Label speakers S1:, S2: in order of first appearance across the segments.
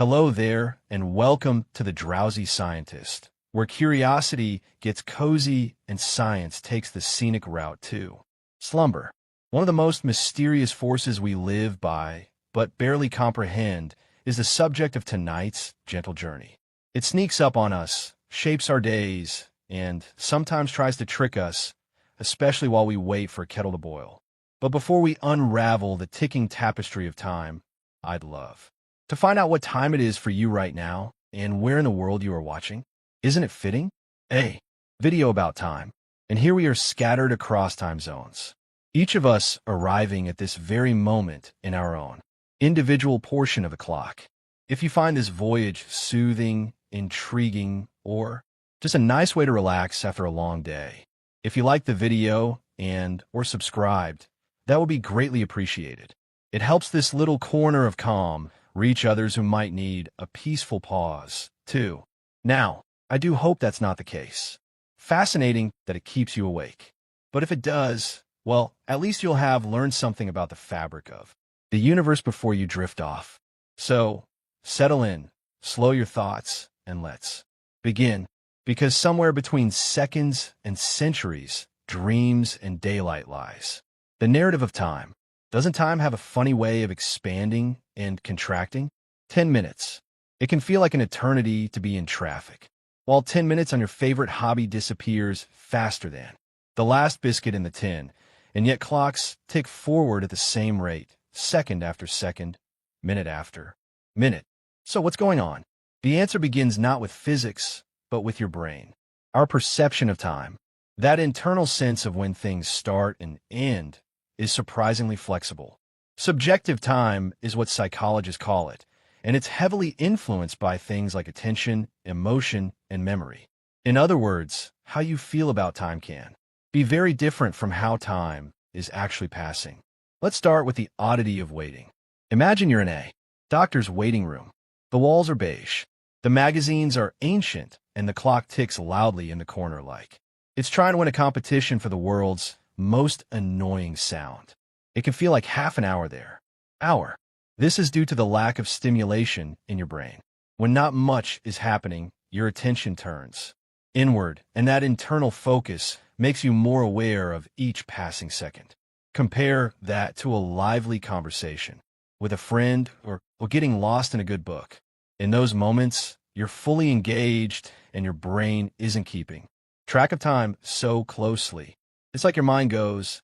S1: Hello there, and welcome to the Drowsy Scientist, where curiosity gets cozy and science takes the scenic route too. Slumber, one of the most mysterious forces we live by, but barely comprehend, is the subject of tonight's gentle journey. It sneaks up on us, shapes our days, and sometimes tries to trick us, especially while we wait for a kettle to boil. But before we unravel the ticking tapestry of time, I'd love to find out what time it is for you right now and where in the world you are watching. Isn't it fitting? A video about time. And here we are scattered across time zones, each of us arriving at this very moment in our own individual portion of the clock. If you find this voyage soothing, intriguing, or just a nice way to relax after a long day, if you like the video or subscribed, that would be greatly appreciated. It helps this little corner of calm reach others who might need a peaceful pause, too. Now, I do hope that's not the case. Fascinating that it keeps you awake. But if it does, well, at least you'll have learned something about the fabric of the universe before you drift off. So, settle in, slow your thoughts, and let's begin. Because somewhere between seconds and centuries, dreams and daylight lies the narrative of time. Doesn't time have a funny way of expanding and contracting? 10 minutes. It can feel like an eternity to be in traffic, while 10 minutes on your favorite hobby disappears faster than the last biscuit in the tin, and yet clocks tick forward at the same rate, second after second, minute after minute. So what's going on? The answer begins not with physics, but with your brain. Our perception of time, that internal sense of when things start and end, is surprisingly flexible. Subjective time is what psychologists call it, and it's heavily influenced by things like attention, emotion, and memory. In other words, how you feel about time can be very different from how time is actually passing. Let's start with the oddity of waiting. Imagine you're in a doctor's waiting room. The walls are beige, the magazines are ancient, and the clock ticks loudly in the corner like it's trying to win a competition for the world's most annoying sound. It can feel like half an hour there. Hour. This is due to the lack of stimulation in your brain. When not much is happening, your attention turns inward, and that internal focus makes you more aware of each passing second. Compare that to a lively conversation with a friend or getting lost in a good book. In those moments, you're fully engaged and your brain isn't keeping track of time so closely. It's like your mind goes,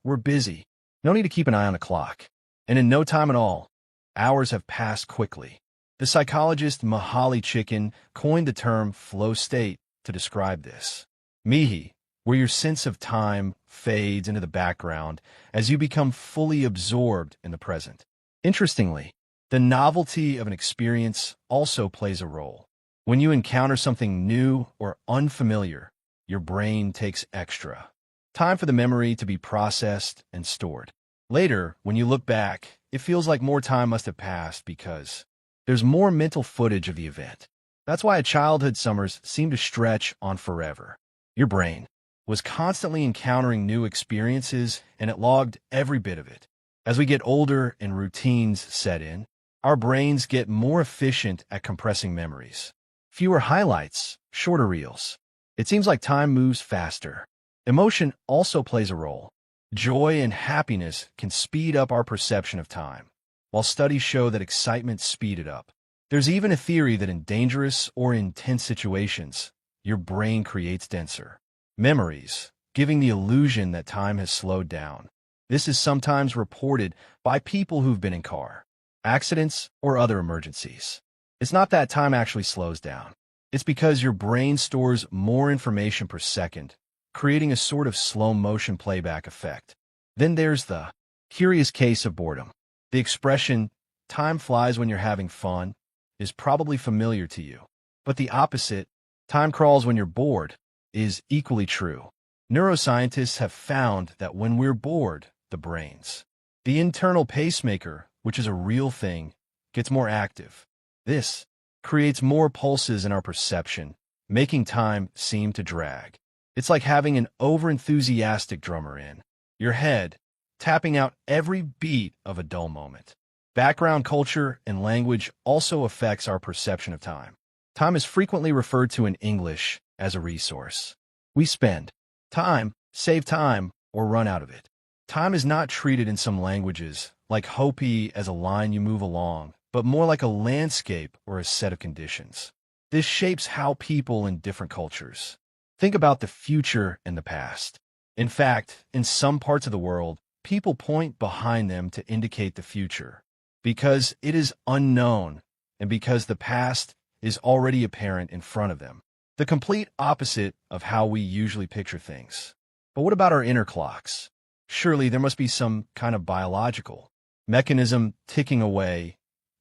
S1: we're busy. No need to keep an eye on the clock. And in no time at all, hours have passed quickly. The psychologist Mihaly Chicken coined the term flow state to describe this. Mihi, where your sense of time fades into the background as you become fully absorbed in the present. Interestingly, the novelty of an experience also plays a role. When you encounter something new or unfamiliar, your brain takes extra time for the memory to be processed and stored. Later, when you look back, it feels like more time must have passed because there's more mental footage of the event. That's why childhood summers seem to stretch on forever. Your brain was constantly encountering new experiences, and it logged every bit of it. As we get older and routines set in, our brains get more efficient at compressing memories. Fewer highlights, shorter reels. It seems like time moves faster. Emotion also plays a role. Joy and happiness can speed up our perception of time, while studies show that excitement speeds it up. There's even a theory that in dangerous or intense situations, your brain creates denser memories, giving the illusion that time has slowed down. This is sometimes reported by people who've been in car accidents or other emergencies. It's not that time actually slows down. It's because your brain stores more information per second, creating a sort of slow-motion playback effect. Then there's the curious case of boredom. The expression, time flies when you're having fun, is probably familiar to you. But the opposite, time crawls when you're bored, is equally true. Neuroscientists have found that when we're bored, the brain's the internal pacemaker, which is a real thing, gets more active. This creates more pulses in our perception, making time seem to drag. It's like having an over-enthusiastic drummer in your head, tapping out every beat of a dull moment. Background culture and language also affects our perception of time. Time is frequently referred to in English as a resource. We spend time, save time, or run out of it. Time is not treated in some languages like Hopi as a line you move along, but more like a landscape or a set of conditions. This shapes how people in different cultures think about the future and the past. In fact, in some parts of the world, people point behind them to indicate the future because it is unknown and because the past is already apparent in front of them. The complete opposite of how we usually picture things. But what about our inner clocks? Surely there must be some kind of biological mechanism ticking away,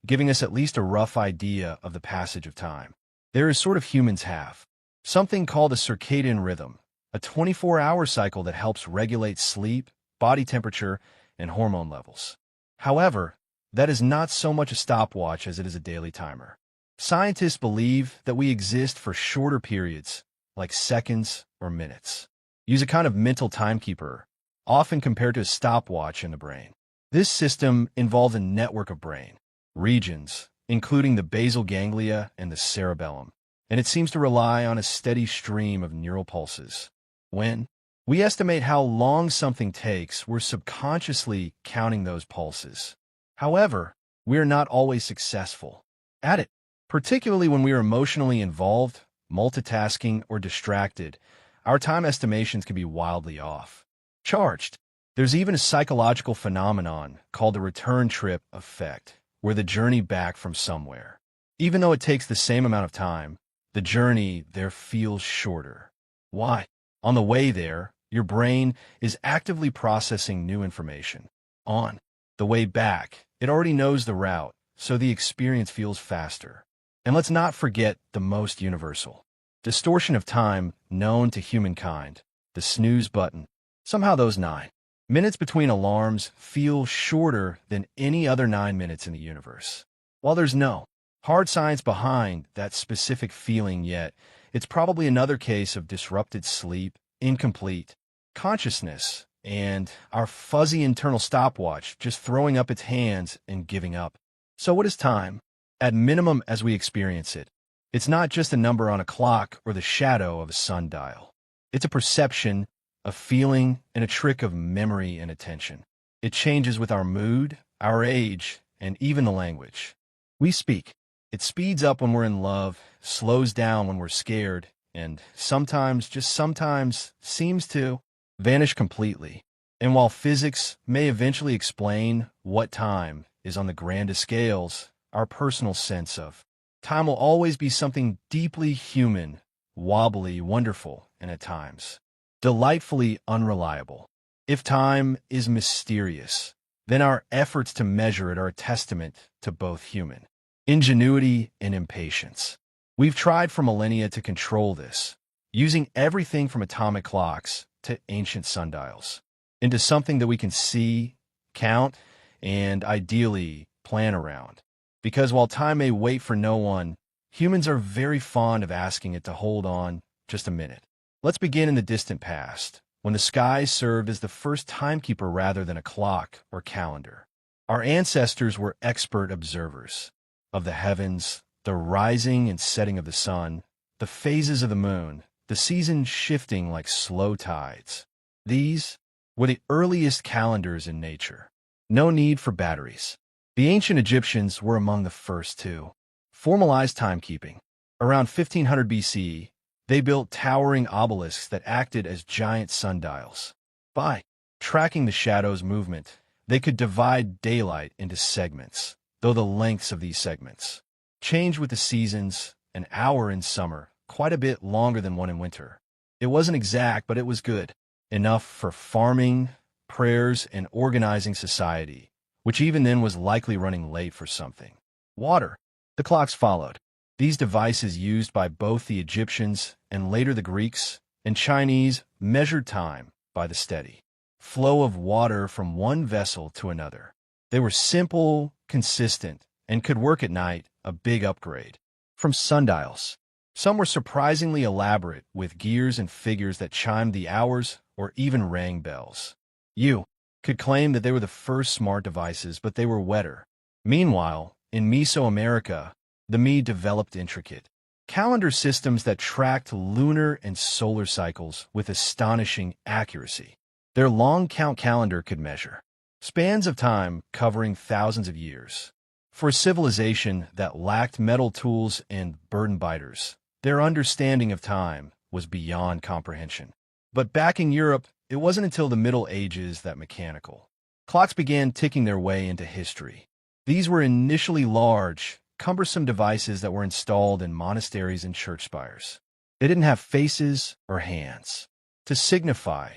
S1: giving us at least a rough idea of the passage of time. There is sort of humans have something called a circadian rhythm, a 24-hour cycle that helps regulate sleep, body temperature, and hormone levels. However, that is not so much a stopwatch as it is a daily timer. Scientists believe that we exist for shorter periods, like seconds or minutes. Use a kind of mental timekeeper, often compared to a stopwatch in the brain. This system involves a network of brain regions, including the basal ganglia and the cerebellum, and it seems to rely on a steady stream of neural pulses. When we estimate how long something takes, we're subconsciously counting those pulses. However, we are not always successful at it, particularly when we are emotionally involved, multitasking, or distracted. Our time estimations can be wildly off. Charged. There's even a psychological phenomenon called the return trip effect, where the journey back from somewhere, even though it takes the same amount of time, the journey there feels shorter. Why? On the way there, your brain is actively processing new information. On the way back, it already knows the route, so the experience feels faster. And let's not forget the most universal distortion of time known to humankind, the snooze button. Somehow those 9 minutes between alarms feel shorter than any other 9 minutes in the universe. While there's no hard science behind that specific feeling yet, it's probably another case of disrupted sleep, incomplete consciousness, and our fuzzy internal stopwatch just throwing up its hands and giving up. So what is time? At minimum, as we experience it, it's not just a number on a clock or the shadow of a sundial. It's a perception, a feeling, and a trick of memory and attention. It changes with our mood, our age, and even the language we speak. It speeds up when we're in love, slows down when we're scared, and sometimes, just sometimes, seems to vanish completely. And while physics may eventually explain what time is on the grandest scales, our personal sense of time will always be something deeply human, wobbly, wonderful, and at times delightfully unreliable. If time is mysterious, then our efforts to measure it are a testament to both human ingenuity and impatience. We've tried for millennia to control this, using everything from atomic clocks to ancient sundials into something that we can see, count, and ideally plan around. Because while time may wait for no one, humans are very fond of asking it to hold on just a minute. Let's begin in the distant past, when the sky served as the first timekeeper rather than a clock or calendar. Our ancestors were expert observers of the heavens, the rising and setting of the sun, the phases of the moon, the seasons shifting like slow tides. These were the earliest calendars in nature. No need for batteries. The ancient Egyptians were among the first to formalize timekeeping. Around 1500 BCE, they built towering obelisks that acted as giant sundials. By tracking the shadow's movement, they could divide daylight into segments, though the lengths of these segments changed with the seasons, an hour in summer, quite a bit longer than one in winter. It wasn't exact, but it was good. Enough for farming, prayers, and organizing society, which even then was likely running late for something. Water. The clocks followed. These devices used by both the Egyptians and later the Greeks and Chinese measured time by the steady flow of water from one vessel to another. They were simple, consistent, and could work at night, a big upgrade from sundials. Some were surprisingly elaborate, with gears and figures that chimed the hours or even rang bells. You could claim that they were the first smart devices, but they were wetter, Meanwhile, in Mesoamerica, the Me developed intricate calendar systems that tracked lunar and solar cycles with astonishing accuracy. Their long count calendar could measure spans of time covering thousands of years. For a civilization that lacked metal tools and burden biters, their understanding of time was beyond comprehension. But back in Europe, it wasn't until the Middle Ages that mechanical clocks began ticking their way into history. These were initially large, cumbersome devices that were installed in monasteries and church spires. They didn't have faces or hands to signify.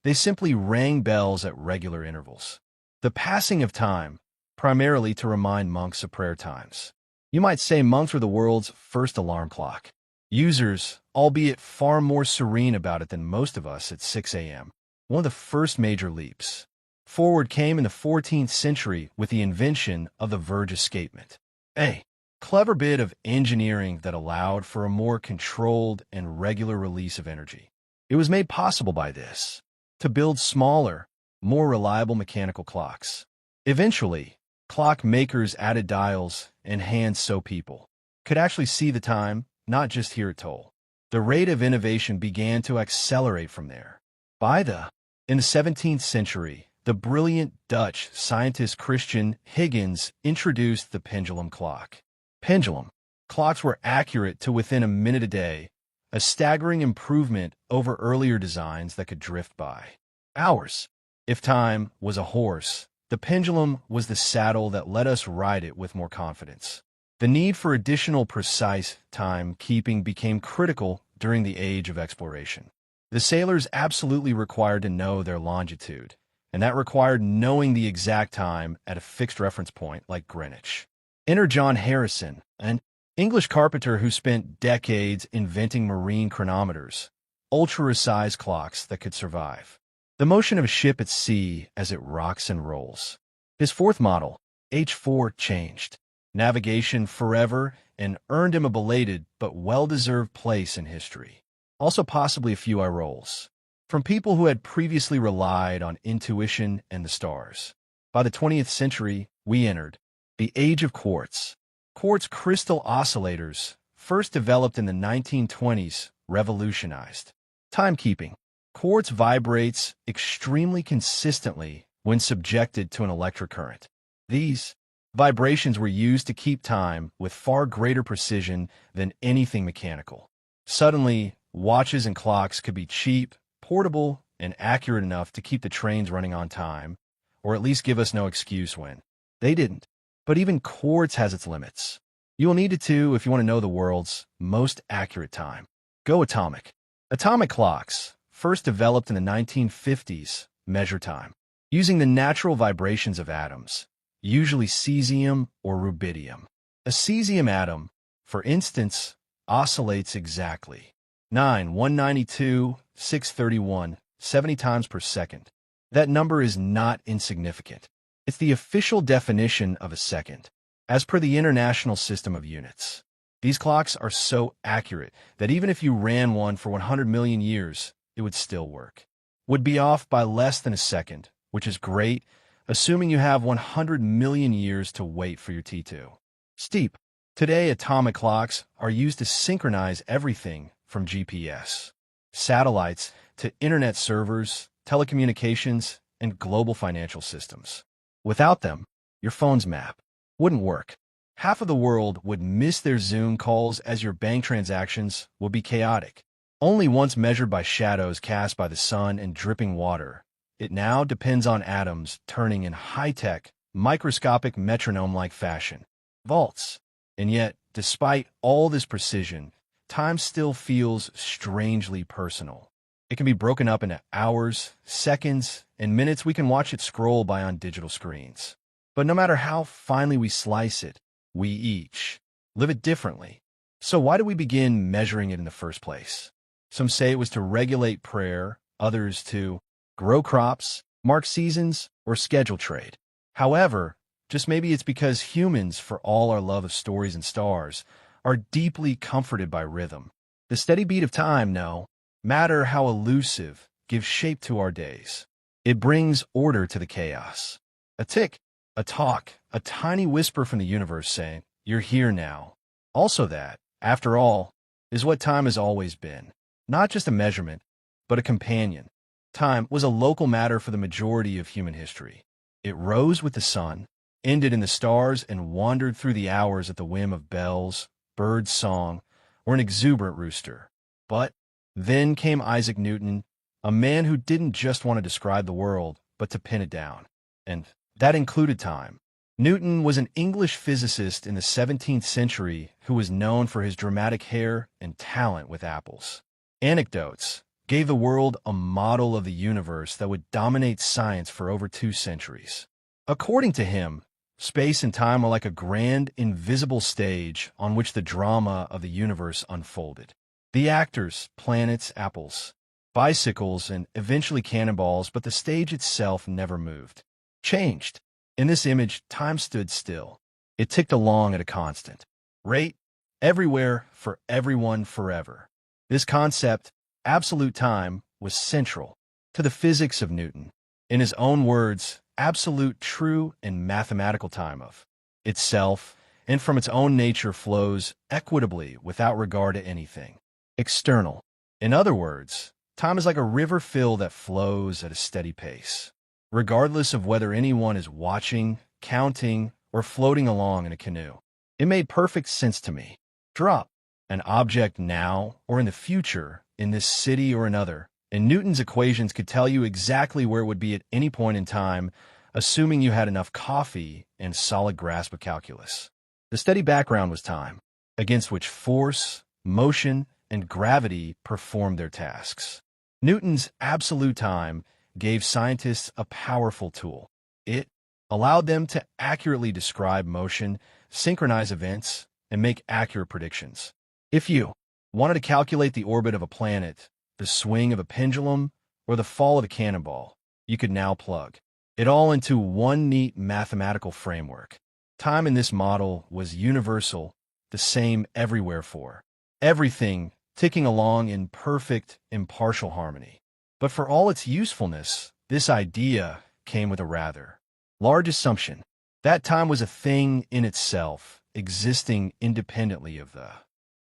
S1: They simply rang bells at regular intervals. The passing of time, primarily to remind monks of prayer times. You might say monks were the world's first alarm clock. Users, albeit far more serene about it than most of us at 6 a.m. One of the first major leaps forward came in the 14th century with the invention of the verge escapement. A clever bit of engineering that allowed for a more controlled and regular release of energy. It was made possible by this to build smaller, more reliable mechanical clocks. Eventually, clock makers added dials and hands so people could actually see the time, not just hear it toll. The rate of innovation began to accelerate from there. In the 17th century, the brilliant Dutch scientist Christian Huygens introduced the pendulum clock. Pendulum clocks were accurate to within a minute a day, a staggering improvement over earlier designs that could drift by hours. If time was a horse, the pendulum was the saddle that let us ride it with more confidence. The need for additional precise time-keeping became critical during the age of exploration. The sailors absolutely required to know their longitude, and that required knowing the exact time at a fixed reference point like Greenwich. Enter John Harrison, an English carpenter who spent decades inventing marine chronometers, ultra-sized clocks that could survive the motion of a ship at sea as it rocks and rolls. His fourth model, H4, changed navigation forever and earned him a belated but well-deserved place in history. Also possibly a few eye rolls from people who had previously relied on intuition and the stars. By the 20th century, we entered the age of quartz. Quartz crystal oscillators, first developed in the 1920s, revolutionized timekeeping. Quartz vibrates extremely consistently when subjected to an electric current. These vibrations were used to keep time with far greater precision than anything mechanical. Suddenly, watches and clocks could be cheap, portable, and accurate enough to keep the trains running on time, or at least give us no excuse when they didn't. But even quartz has its limits. You will need it too if you want to know the world's most accurate time. Go atomic. Atomic clocks, first developed in the 1950s, measure time using the natural vibrations of atoms, usually cesium or rubidium. A cesium atom, for instance, oscillates exactly 192,631, 70 times per second. That number is not insignificant. It's the official definition of a second, as per the International System of Units. These clocks are so accurate that even if you ran one for 100 million years, it would still work. Would be off by less than a second, which is great, assuming you have 100 million years to wait for your T2. Steep. Today, atomic clocks are used to synchronize everything from GPS, satellites, to internet servers, telecommunications, and global financial systems. Without them, your phone's map wouldn't work. Half of the world would miss their Zoom calls as your bank transactions would be chaotic. Only once measured by shadows cast by the sun and dripping water, it now depends on atoms turning in high-tech, microscopic metronome-like fashion. Volts. And yet, despite all this precision, time still feels strangely personal. It can be broken up into hours, seconds, and minutes. We can watch it scroll by on digital screens. But no matter how finely we slice it, we each live it differently. So why do we begin measuring it in the first place? Some say it was to regulate prayer, others to grow crops, mark seasons, or schedule trade. However, just maybe it's because humans, for all our love of stories and stars, are deeply comforted by rhythm. The steady beat of time, no matter how elusive, gives shape to our days. It brings order to the chaos. A tick A talk, a tiny whisper from the universe saying, "You're here now." Also that, after all, is what time has always been. Not just a measurement, but a companion. Time was a local matter for the majority of human history. It rose with the sun, ended in the stars, and wandered through the hours at the whim of bells, bird song, or an exuberant rooster. But then came Isaac Newton, a man who didn't just want to describe the world, but to pin it down. And that included time. Newton was an English physicist in the 17th century who was known for his dramatic hair and talent with apples. Anecdotes gave the world a model of the universe that would dominate science for over 2 centuries. According to him, space and time are like a grand, invisible stage on which the drama of the universe unfolded. The actors, planets, apples, bicycles, and eventually cannonballs, but the stage itself never moved. Changed. In this image, time stood still. It ticked along at a constant rate, everywhere, for everyone, forever. This concept, absolute time, was central to the physics of Newton. In his own words, absolute, true, and mathematical time of itself, and from its own nature flows equitably without regard to anything external. In other words, time is like a river fill that flows at a steady pace, regardless of whether anyone is watching, counting, or floating along in a canoe. It made perfect sense to me. Drop an object now or in the future, in this city or another, and Newton's equations could tell you exactly where it would be at any point in time, assuming you had enough coffee and solid grasp of calculus. The steady background was time, against which force, motion, and gravity performed their tasks. Newton's absolute time gave scientists a powerful tool. It allowed them to accurately describe motion, synchronize events, and make accurate predictions. If you wanted to calculate the orbit of a planet, the swing of a pendulum, or the fall of a cannonball, you could now plug it all into one neat mathematical framework. Time in this model was universal, the same everywhere for everything, ticking along in perfect, impartial harmony. But for all its usefulness, this idea came with a rather large assumption. That time was a thing in itself, existing independently of the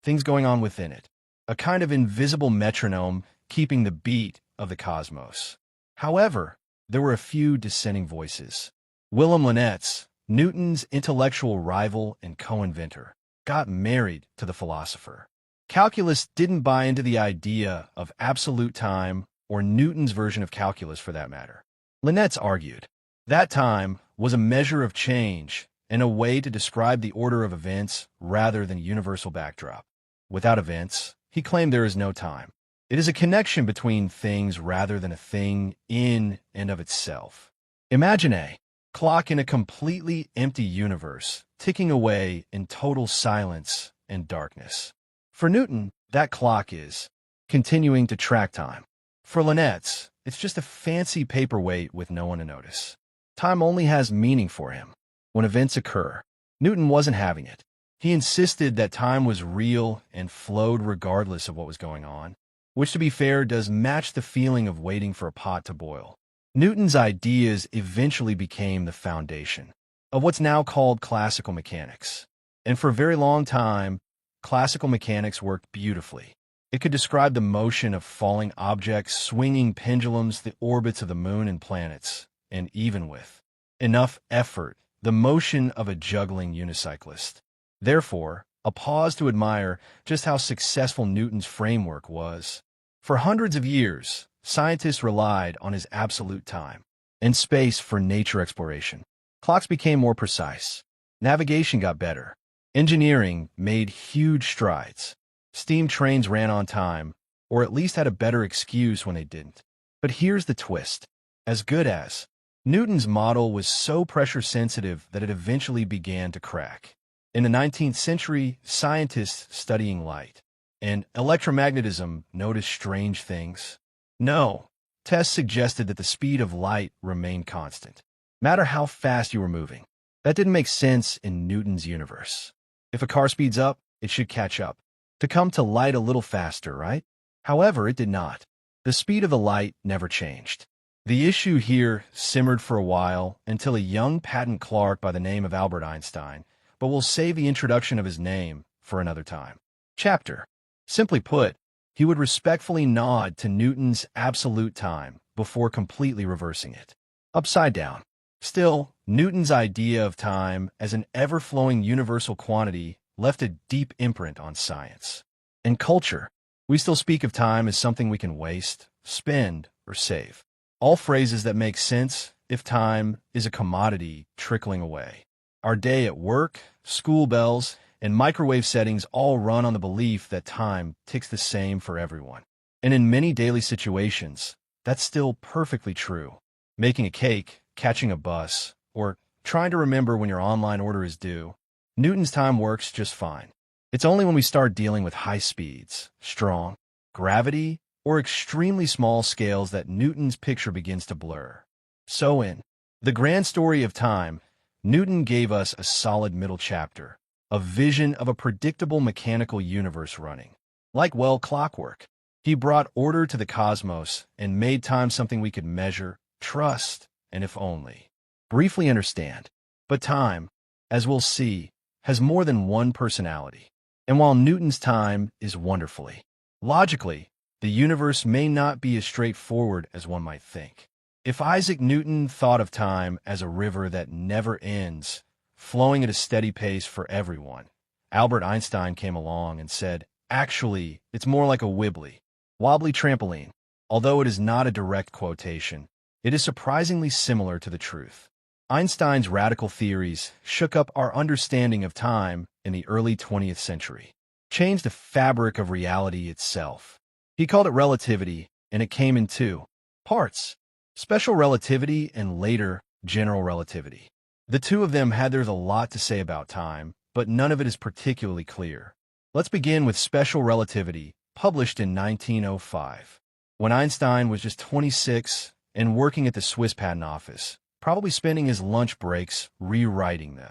S1: things going on within it, a kind of invisible metronome keeping the beat of the cosmos. However, there were a few dissenting voices. Willem Leibniz, Newton's intellectual rival and co-inventor, got married to the philosopher. Calculus didn't buy into the idea of absolute time, or Newton's version of calculus for that matter. Leibniz argued that time was a measure of change and a way to describe the order of events rather than a universal backdrop. Without events, he claimed there is no time. It is a connection between things rather than a thing in and of itself. Imagine a clock in a completely empty universe, ticking away in total silence and darkness. For Newton, that clock is continuing to track time. For Leibniz, it's just a fancy paperweight with no one to notice. Time only has meaning for him when events occur. Newton wasn't having it. He insisted that time was real and flowed regardless of what was going on, which, to be fair, does match the feeling of waiting for a pot to boil. Newton's ideas eventually became the foundation of what's now called classical mechanics. And for a very long time, classical mechanics worked beautifully. It could describe the motion of falling objects, swinging pendulums, the orbits of the moon and planets, and even with enough effort, the motion of a juggling unicyclist. Therefore, a pause to admire just how successful Newton's framework was. For hundreds of years, scientists relied on his absolute time and space for nature exploration. Clocks became more precise. Navigation got better. Engineering made huge strides. Steam trains ran on time, or at least had a better excuse when they didn't. But here's the twist. As good as Newton's model was so pressure-sensitive that it eventually began to crack. In the 19th century, scientists studying light and electromagnetism noticed strange things. No, tests suggested that the speed of light remained constant, no matter how fast you were moving. That didn't make sense in Newton's universe. If a car speeds up, it should catch up to come to light a little faster, right? However, it did not. The speed of the light never changed. The issue here simmered for a while until a young patent clerk by the name of Albert Einstein, but we'll save the introduction of his name for another time. Chapter. Simply put, he would respectfully nod to Newton's absolute time before completely reversing it. Upside down. Still, Newton's idea of time as an ever-flowing universal quantity left a deep imprint on science. In culture, we still speak of time as something we can waste, spend, or save. All phrases that make sense if time is a commodity trickling away. Our day at work, school bells, and microwave settings all run on the belief that time ticks the same for everyone. And in many daily situations, that's still perfectly true. Making a cake, catching a bus, or trying to remember when your online order is due, Newton's time works just fine. It's only when we start dealing with high speeds, strong, gravity, or extremely small scales that Newton's picture begins to blur. So in The Grand Story of Time, Newton gave us a solid middle chapter, a vision of a predictable mechanical universe running. Like, well, clockwork. He brought order to the cosmos and made time something we could measure, trust, and if only, briefly understand. But time, as we'll see, has more than one personality. And while Newton's time is wonderfully, logically, the universe may not be as straightforward as one might think. If Isaac Newton thought of time as a river that never ends, flowing at a steady pace for everyone, Albert Einstein came along and said, actually, it's more like a wobbly trampoline. Although it is not a direct quotation, it is surprisingly similar to the truth. Einstein's radical theories shook up our understanding of time in the early 20th century, changed the fabric of reality itself. He called it relativity, and it came in two parts: special relativity and later general relativity. The two of them had there's a lot to say about time, but none of it is particularly clear. Let's begin with special relativity, published in 1905, when Einstein was just 26 and working at the Swiss Patent Office, probably spending his lunch breaks rewriting the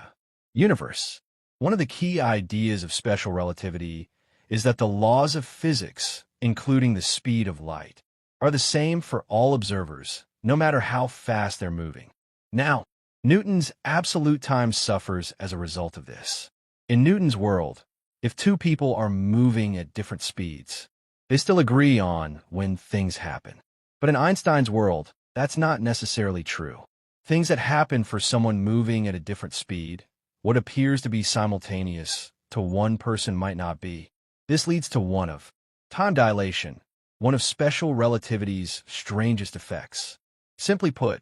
S1: universe. One of the key ideas of special relativity is that the laws of physics, including the speed of light, are the same for all observers, no matter how fast they're moving. Now, Newton's absolute time suffers as a result of this. In Newton's world, if two people are moving at different speeds, they still agree on when things happen. But in Einstein's world, that's not necessarily true. Things that happen for someone moving at a different speed, what appears to be simultaneous, to one person might not be. This leads to one of time dilation, one of special relativity's strangest effects. Simply put,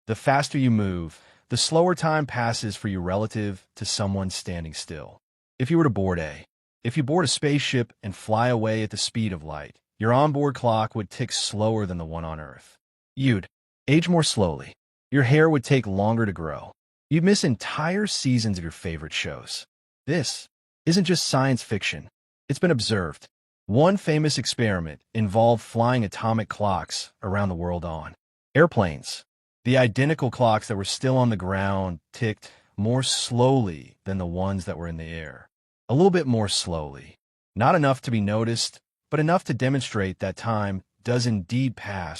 S1: the faster you move, the slower time passes for you relative to someone standing still. If you board a spaceship and fly away at the speed of light, your onboard clock would tick slower than the one on Earth. You'd age more slowly. Your hair would take longer to grow. You'd miss entire seasons of your favorite shows. This isn't just science fiction. It's been observed. One famous experiment involved flying atomic clocks around the world on airplanes. The identical clocks that were still on the ground ticked more slowly than the ones that were in the air. A little bit more slowly. Not enough to be noticed, but enough to demonstrate that time does indeed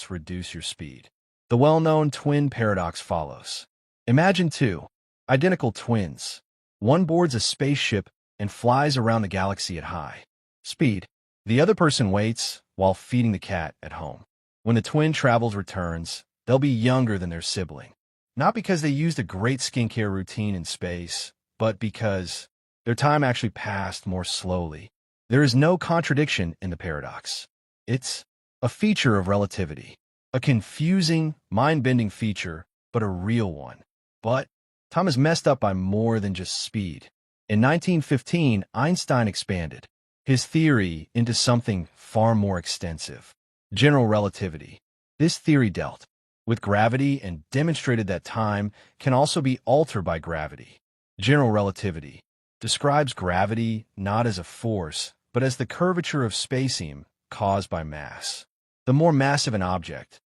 S1: reduce your speed. The well-known twin paradox follows. Imagine two identical twins. One boards a spaceship and flies around the galaxy at high speed. The other person waits while feeding the cat at home. When the twin travels returns, they'll be younger than their sibling. Not because they used a great skincare routine in space, but because their time actually passed more slowly. There is no contradiction in the paradox. It's a feature of relativity. A confusing, mind-bending feature, but a real one. But time is messed up by more than just speed. In 1915, Einstein expanded his theory into something far more extensive: general relativity. This theory dealt with gravity and demonstrated that time can also be altered by gravity. General relativity describes gravity not as a force, but as the curvature of spacing caused by mass. The more massive an object,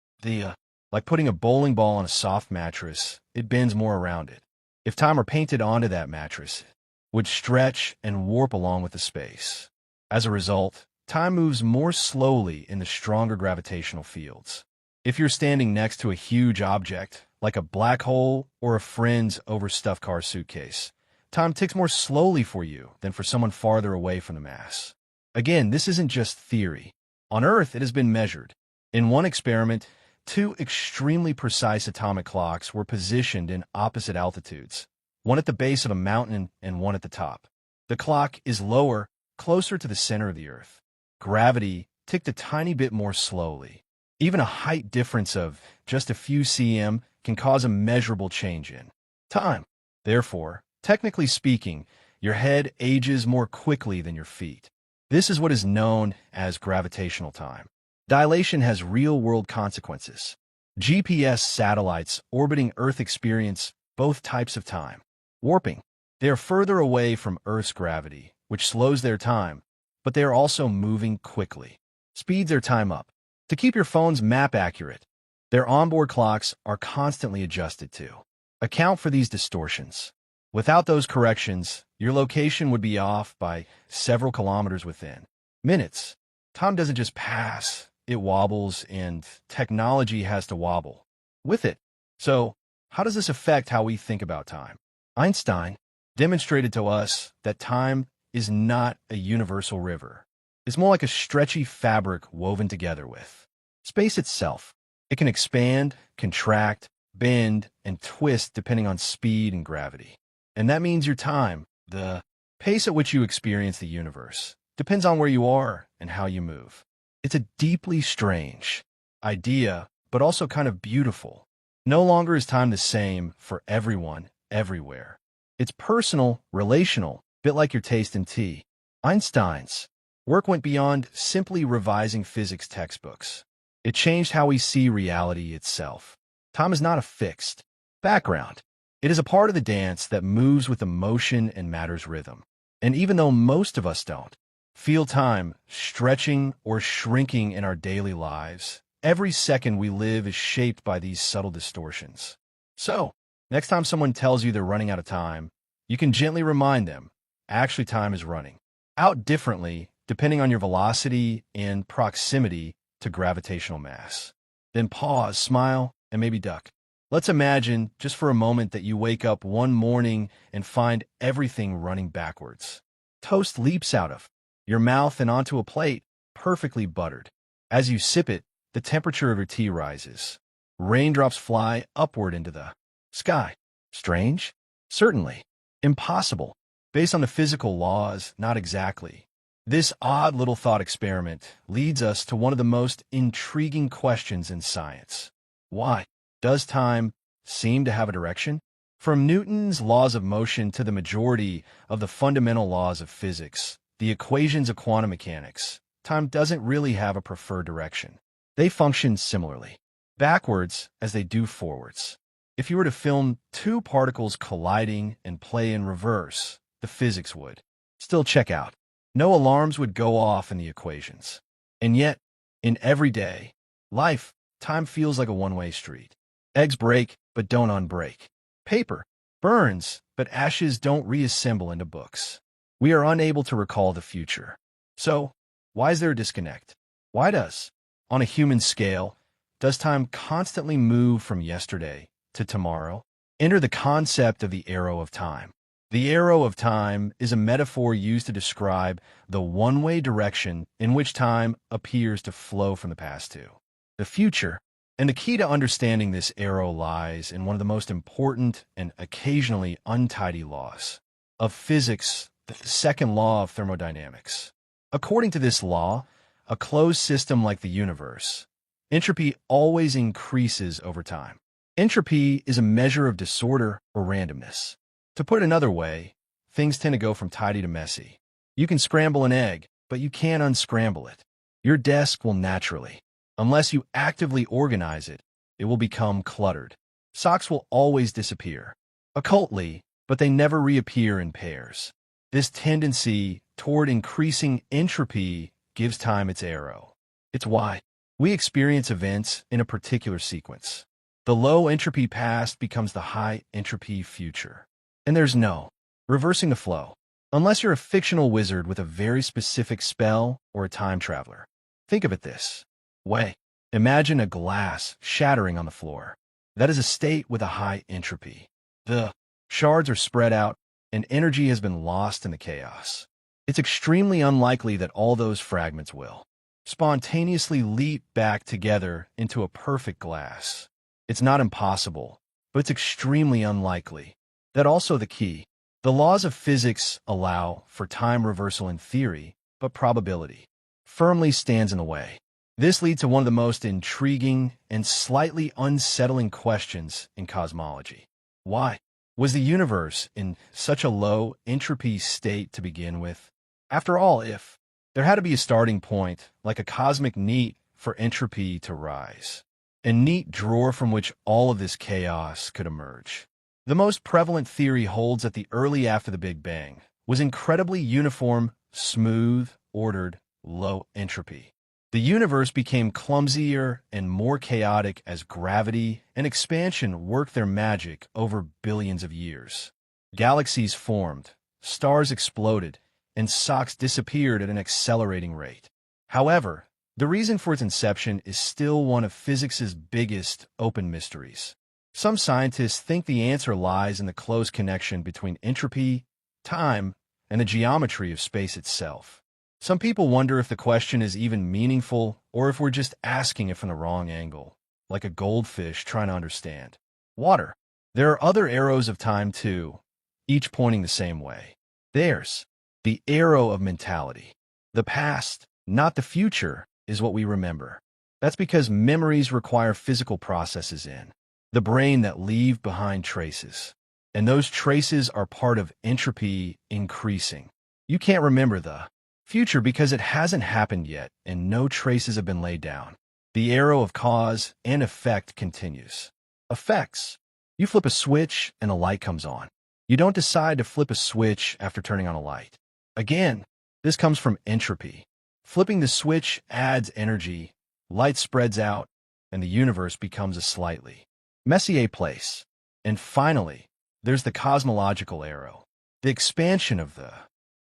S1: like putting a bowling ball on a soft mattress, it bends more around it. If time were painted onto that mattress, it would stretch and warp along with the space. As a result, time moves more slowly in the stronger gravitational fields. If you're standing next to a huge object, like a black hole or a friend's overstuffed car suitcase, time ticks more slowly for you than for someone farther away from the mass. Again, this isn't just theory. On Earth, it has been measured. In one experiment, two extremely precise atomic clocks were positioned in opposite altitudes, one at the base of a mountain and one at the top. The clock is lower, closer to the center of the Earth. Gravity ticked a tiny bit more slowly. Even a height difference of just a few cm can cause a measurable change in time. Therefore, technically speaking, your head ages more quickly than your feet. This is what is known as gravitational time. Dilation has real-world consequences. GPS satellites orbiting Earth experience both types of time. Warping. They are further away from Earth's gravity, which slows their time, but they are also moving quickly. Speeds their time up. To keep your phone's map accurate, their onboard clocks are constantly adjusted to account for these distortions. Without those corrections, your location would be off by several kilometers within minutes. Time doesn't just pass, it wobbles, and technology has to wobble with it. So, how does this affect how we think about time? Einstein demonstrated to us that time is not a universal river. It's more like a stretchy fabric woven together with space itself. It can expand, contract, bend, and twist depending on speed and gravity. And that means your time, the pace at which you experience the universe, depends on where you are and how you move. It's a deeply strange idea, but also kind of beautiful. No longer is time the same for everyone, everywhere. It's personal, relational, a bit like your taste in tea. Einstein's work went beyond simply revising physics textbooks. It changed how we see reality itself. Time is not a fixed background. It is a part of the dance that moves with emotion and matter's rhythm. And even though most of us don't feel time stretching or shrinking in our daily lives, every second we live is shaped by these subtle distortions. So, next time someone tells you they're running out of time, you can gently remind them, actually time is running out differently depending on your velocity and proximity to gravitational mass. Then pause, smile, and maybe duck. Let's imagine, just for a moment, that you wake up one morning and find everything running backwards. Toast leaps out of your mouth and onto a plate, perfectly buttered. As you sip it, the temperature of your tea rises. Raindrops fly upward into the sky. Strange? Certainly. Impossible. Based on the physical laws, not exactly. This odd little thought experiment leads us to one of the most intriguing questions in science. Why does time seem to have a direction? From Newton's laws of motion to the majority of the fundamental laws of physics, the equations of quantum mechanics, time doesn't really have a preferred direction. They function similarly, backwards as they do forwards. If you were to film two particles colliding and play in reverse, the physics would still check out. No alarms would go off in the equations. And yet, in everyday life, time feels like a one-way street. Eggs break, but don't unbreak. Paper burns, but ashes don't reassemble into books. We are unable to recall the future. So, why is there a disconnect? Why does, on a human scale, does time constantly move from yesterday to tomorrow? Enter the concept of the arrow of time. The arrow of time is a metaphor used to describe the one-way direction in which time appears to flow from the past to the future. And the key to understanding this arrow lies in one of the most important and occasionally untidy laws of physics, the second law of thermodynamics. According to this law, a closed system like the universe, entropy always increases over time. Entropy is a measure of disorder or randomness. To put it another way, things tend to go from tidy to messy. You can scramble an egg, but you can't unscramble it. Your desk will naturally, unless you actively organize it, it will become cluttered. Socks will always disappear, occultly, but they never reappear in pairs. This tendency toward increasing entropy gives time its arrow. It's why we experience events in a particular sequence. The low entropy past becomes the high entropy future. And there's no reversing the flow, unless you're a fictional wizard with a very specific spell or a time traveler. Think of it this way. Imagine a glass shattering on the floor. That is a state with a high entropy. The shards are spread out, and energy has been lost in the chaos. It's extremely unlikely that all those fragments will spontaneously leap back together into a perfect glass. It's not impossible, but it's extremely unlikely. That's also the key. The laws of physics allow for time reversal in theory, but probability firmly stands in the way. This leads to one of the most intriguing and slightly unsettling questions in cosmology. Why was the universe in such a low entropy state to begin with? After all, if there had to be a starting point, like a cosmic neat, for entropy to rise, a neat drawer from which all of this chaos could emerge. The most prevalent theory holds that the early after the Big Bang was incredibly uniform, smooth, ordered, low entropy. The universe became clumsier and more chaotic as gravity and expansion worked their magic over billions of years. Galaxies formed, stars exploded, and socks disappeared at an accelerating rate. However, the reason for its inception is still one of physics's biggest open mysteries. Some scientists think the answer lies in the close connection between entropy, time, and the geometry of space itself. Some people wonder if the question is even meaningful or if we're just asking it from the wrong angle, like a goldfish trying to understand water. There are other arrows of time too, each pointing the same way. There's the arrow of mentality. The past, not the future, is what we remember. That's because memories require physical processes in the brain that leave behind traces. And those traces are part of entropy increasing. You can't remember the future because it hasn't happened yet and no traces have been laid down. The arrow of cause and effect continues. Effects. You flip a switch and a light comes on. You don't decide to flip a switch after turning on a light. Again, this comes from entropy. Flipping the switch adds energy, light spreads out, and the universe becomes a slightly messier place. And finally, there's the cosmological arrow. The expansion of the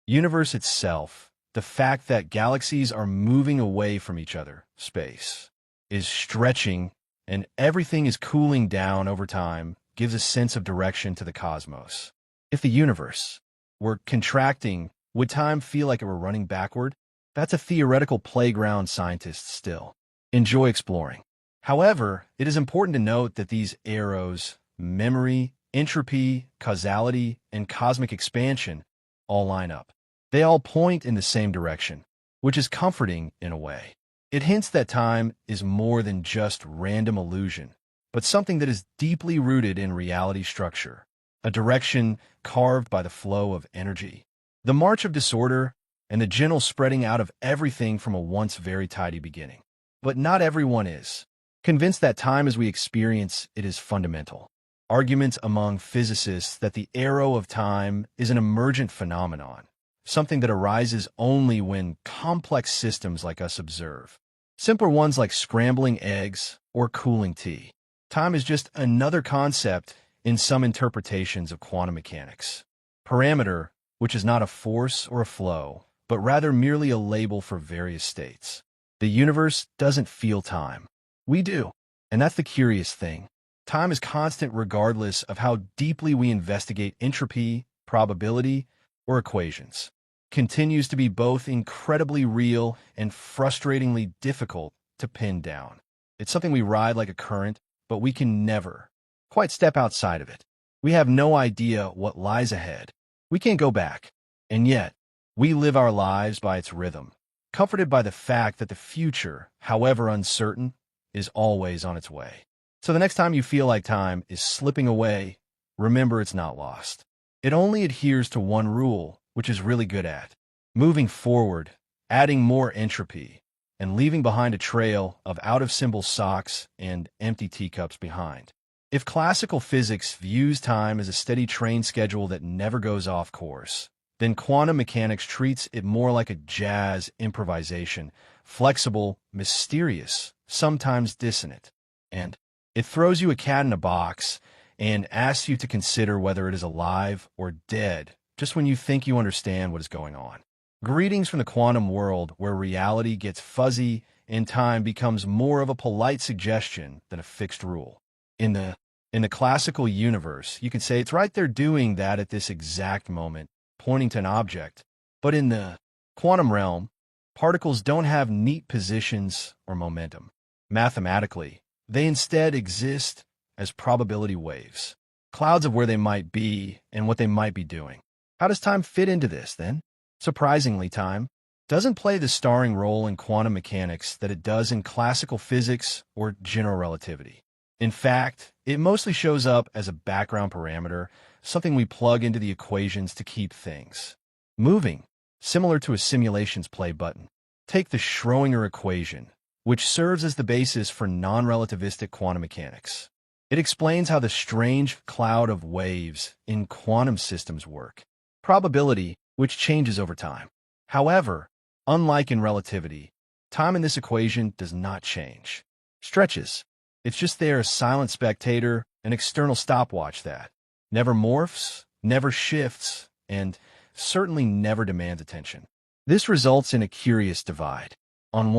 S1: universe itself, the fact that galaxies are moving away from each other, space is stretching, and everything is cooling down over time, gives a sense of direction to the cosmos. If the universe were contracting, would time feel like it were running backward? That's a theoretical playground scientists still enjoy exploring. However, it is important to note that these arrows, memory, entropy, causality, and cosmic expansion, all line up. They all point in the same direction, which is comforting in a way. It hints that time is more than just random illusion, but something that is deeply rooted in reality structure, a direction carved by the flow of energy, the march of disorder, and the gentle spreading out of everything from a once very tidy beginning. But not everyone is convinced that time as we experience it is fundamental. Arguments among physicists that the arrow of time is an emergent phenomenon, something that arises only when complex systems like us observe. Simpler ones like scrambling eggs or cooling tea. Time is just another concept in some interpretations of quantum mechanics. Parameter, which is not a force or a flow, but rather merely a label for various states. The universe doesn't feel time. We do. And that's the curious thing. Time is constant regardless of how deeply we investigate entropy, probability, or equations. Continues to be both incredibly real and frustratingly difficult to pin down. It's something we ride like a current, but we can never quite step outside of it. We have no idea what lies ahead. We can't go back. And yet, we live our lives by its rhythm, comforted by the fact that the future, however uncertain, is always on its way. So the next time you feel like time is slipping away, remember it's not lost. It only adheres to one rule, which is really good at moving forward, adding more entropy, and leaving behind a trail of out-of-symbol socks and empty teacups behind. If classical physics views time as a steady train schedule that never goes off course, then quantum mechanics treats it more like a jazz improvisation, flexible, mysterious, sometimes dissonant. And it throws you a cat in a box and asks you to consider whether it is alive or dead, just when you think you understand what is going on. Greetings from the quantum world where reality gets fuzzy in time becomes more of a polite suggestion than a fixed rule. In the classical universe, you could say it's right there doing that at this exact moment, pointing to an object. But in the quantum realm, particles don't have neat positions or momentum. Mathematically, they instead exist as probability waves, clouds of where they might be and what they might be doing. How does time fit into this, then? Surprisingly, time doesn't play the starring role in quantum mechanics that it does in classical physics or general relativity. In fact, it mostly shows up as a background parameter, something we plug into the equations to keep things moving, similar to a simulation's play button. Take the Schrödinger equation, which serves as the basis for non-relativistic quantum mechanics. It explains how the strange cloud of waves in quantum systems work. Probability, which changes over time. However, unlike in relativity, time in this equation does not change. Stretches. It's just there, a silent spectator, an external stopwatch that never morphs, never shifts, and certainly never demands attention. This results in a curious divide. On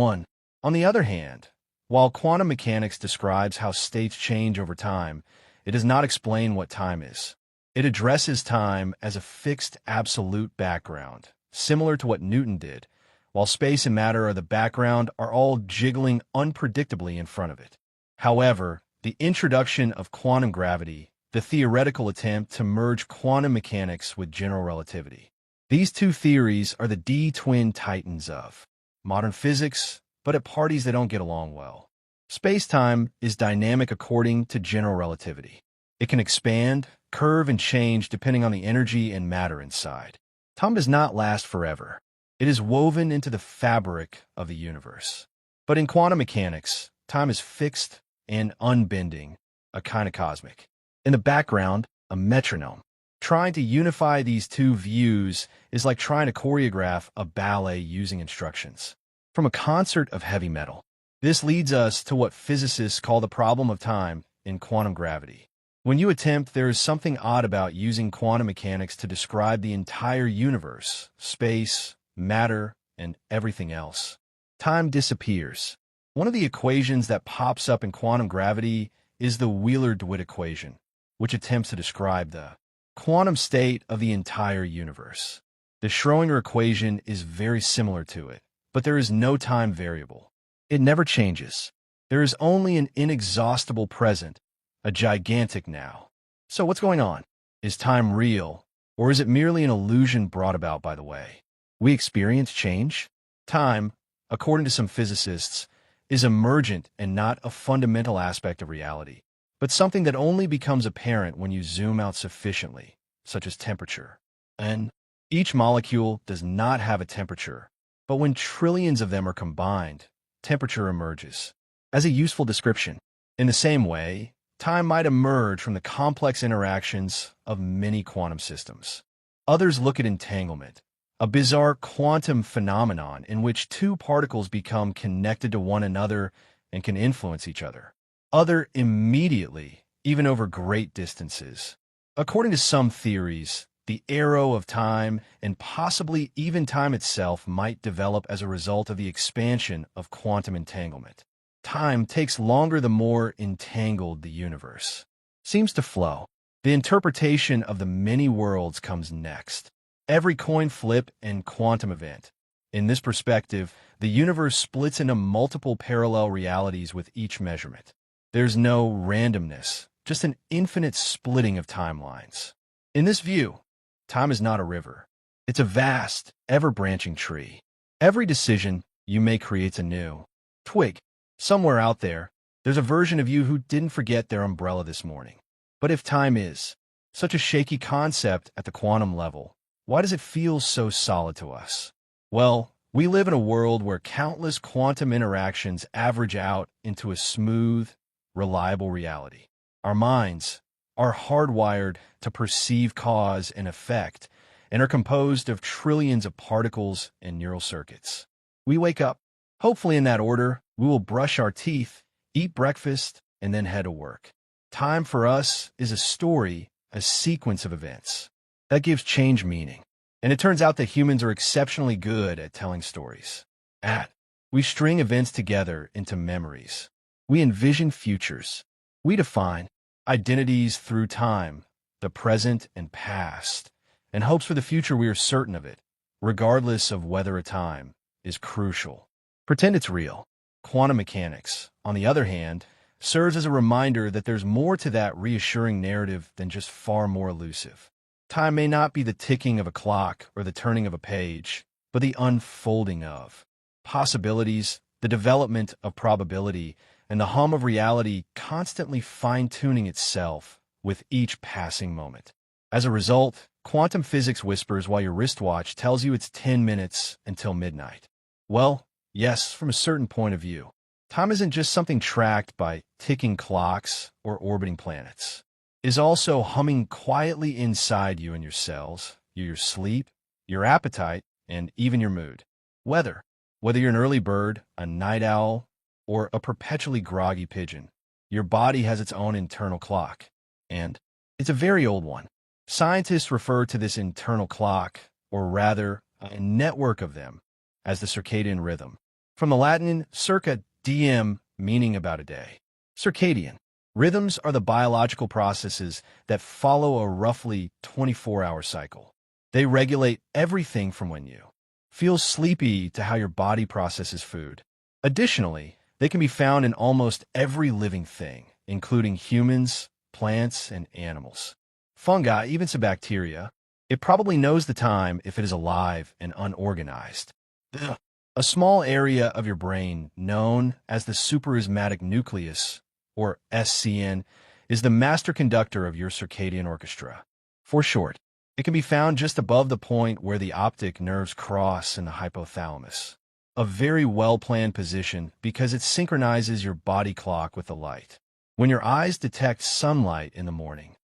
S1: the other hand, while quantum mechanics describes how states change over time, it does not explain what time is. It addresses time as a fixed absolute background, similar to what Newton did, while space and matter are the background are all jiggling unpredictably in front of it. However, the introduction of quantum gravity, the theoretical attempt to merge quantum mechanics with general relativity. These two theories are the D-twin titans of modern physics, but at parties they don't get along well. Space-time is dynamic according to general relativity. It can expand, curve, and change depending on the energy and matter inside. Time does not last forever. It is woven into the fabric of the universe. But in quantum mechanics, time is fixed and unbending, a kind of cosmic. In the background, a metronome. Trying to unify these two views is like trying to choreograph a ballet using instructions from a concert of heavy metal. This leads us to what physicists call the problem of time in quantum gravity. When you attempt, there is something odd about using quantum mechanics to describe the entire universe, space, matter, and everything else. Time disappears. One of the equations that pops up in quantum gravity is the Wheeler-DeWitt equation, which attempts to describe the quantum state of the entire universe. The Schrödinger equation is very similar to it, but there is no time variable. It never changes. There is only an inexhaustible present, a gigantic now. So what's going on? Is time real, or is it merely an illusion brought about by the way we experience change? Time, according to some physicists, is emergent and not a fundamental aspect of reality, but something that only becomes apparent when you zoom out sufficiently, such as temperature. And each molecule does not have a temperature, but when trillions of them are combined, temperature emerges. As a useful description, in the same way, time might emerge from the complex interactions of many quantum systems. Others look at entanglement, a bizarre quantum phenomenon in which two particles become connected to one another and can influence each other. Other immediately, even over great distances. According to some theories, the arrow of time and possibly even time itself might develop as a result of the expansion of quantum entanglement. Time takes longer the more entangled the universe seems to flow. The interpretation of the many worlds comes next. Every coin flip and quantum event. In this perspective, the universe splits into multiple parallel realities with each measurement. There's no randomness, just an infinite splitting of timelines. In this view, time is not a river. It's a vast, ever-branching tree. Every decision you make creates a new twig. Somewhere out there, there's a version of you who didn't forget their umbrella this morning. But if time is such a shaky concept at the quantum level, why does it feel so solid to us? Well, we live in a world where countless quantum interactions average out into a smooth, reliable reality. Our minds are hardwired to perceive cause and effect and are composed of trillions of particles and neural circuits. We wake up. Hopefully in that order, we will brush our teeth, eat breakfast, and then head to work. Time for us is a story, a sequence of events. That gives change meaning. And it turns out that humans are exceptionally good at telling stories. At We string events together into memories. We envision futures. We define identities through time, the present and past, and hopes for the future we are certain of it, regardless of whether a time is crucial. Pretend it's real. Quantum mechanics, on the other hand, serves as a reminder that there's more to that reassuring narrative than just far more elusive. Time may not be the ticking of a clock or the turning of a page, but the unfolding of possibilities, the development of probability, and the hum of reality constantly fine-tuning itself with each passing moment. As a result, quantum physics whispers while your wristwatch tells you it's 10 minutes until midnight. Well, yes, from a certain point of view. Time isn't just something tracked by ticking clocks or orbiting planets. It is also humming quietly inside you and your cells, your sleep, your appetite, and even your mood. Whether you're an early bird, a night owl, or a perpetually groggy pigeon, your body has its own internal clock, and it's a very old one. Scientists refer to this internal clock, or rather, a network of them, as the circadian rhythm. From the Latin circa diem, meaning about a day. Circadian rhythms are the biological processes that follow a roughly 24-hour cycle. They regulate everything from when you feel sleepy to how your body processes food. Additionally, they can be found in almost every living thing, including humans, plants, and animals. Fungi, even some bacteria. It probably knows the time if it is alive and unorganized. Ugh. A small area of your brain, known as the suprachiasmatic nucleus, or SCN, is the master conductor of your circadian orchestra. For short, it can be found just above the point where the optic nerves cross in the hypothalamus. A very well-planned position because it synchronizes your body clock with the light. When your eyes detect sunlight in the morning,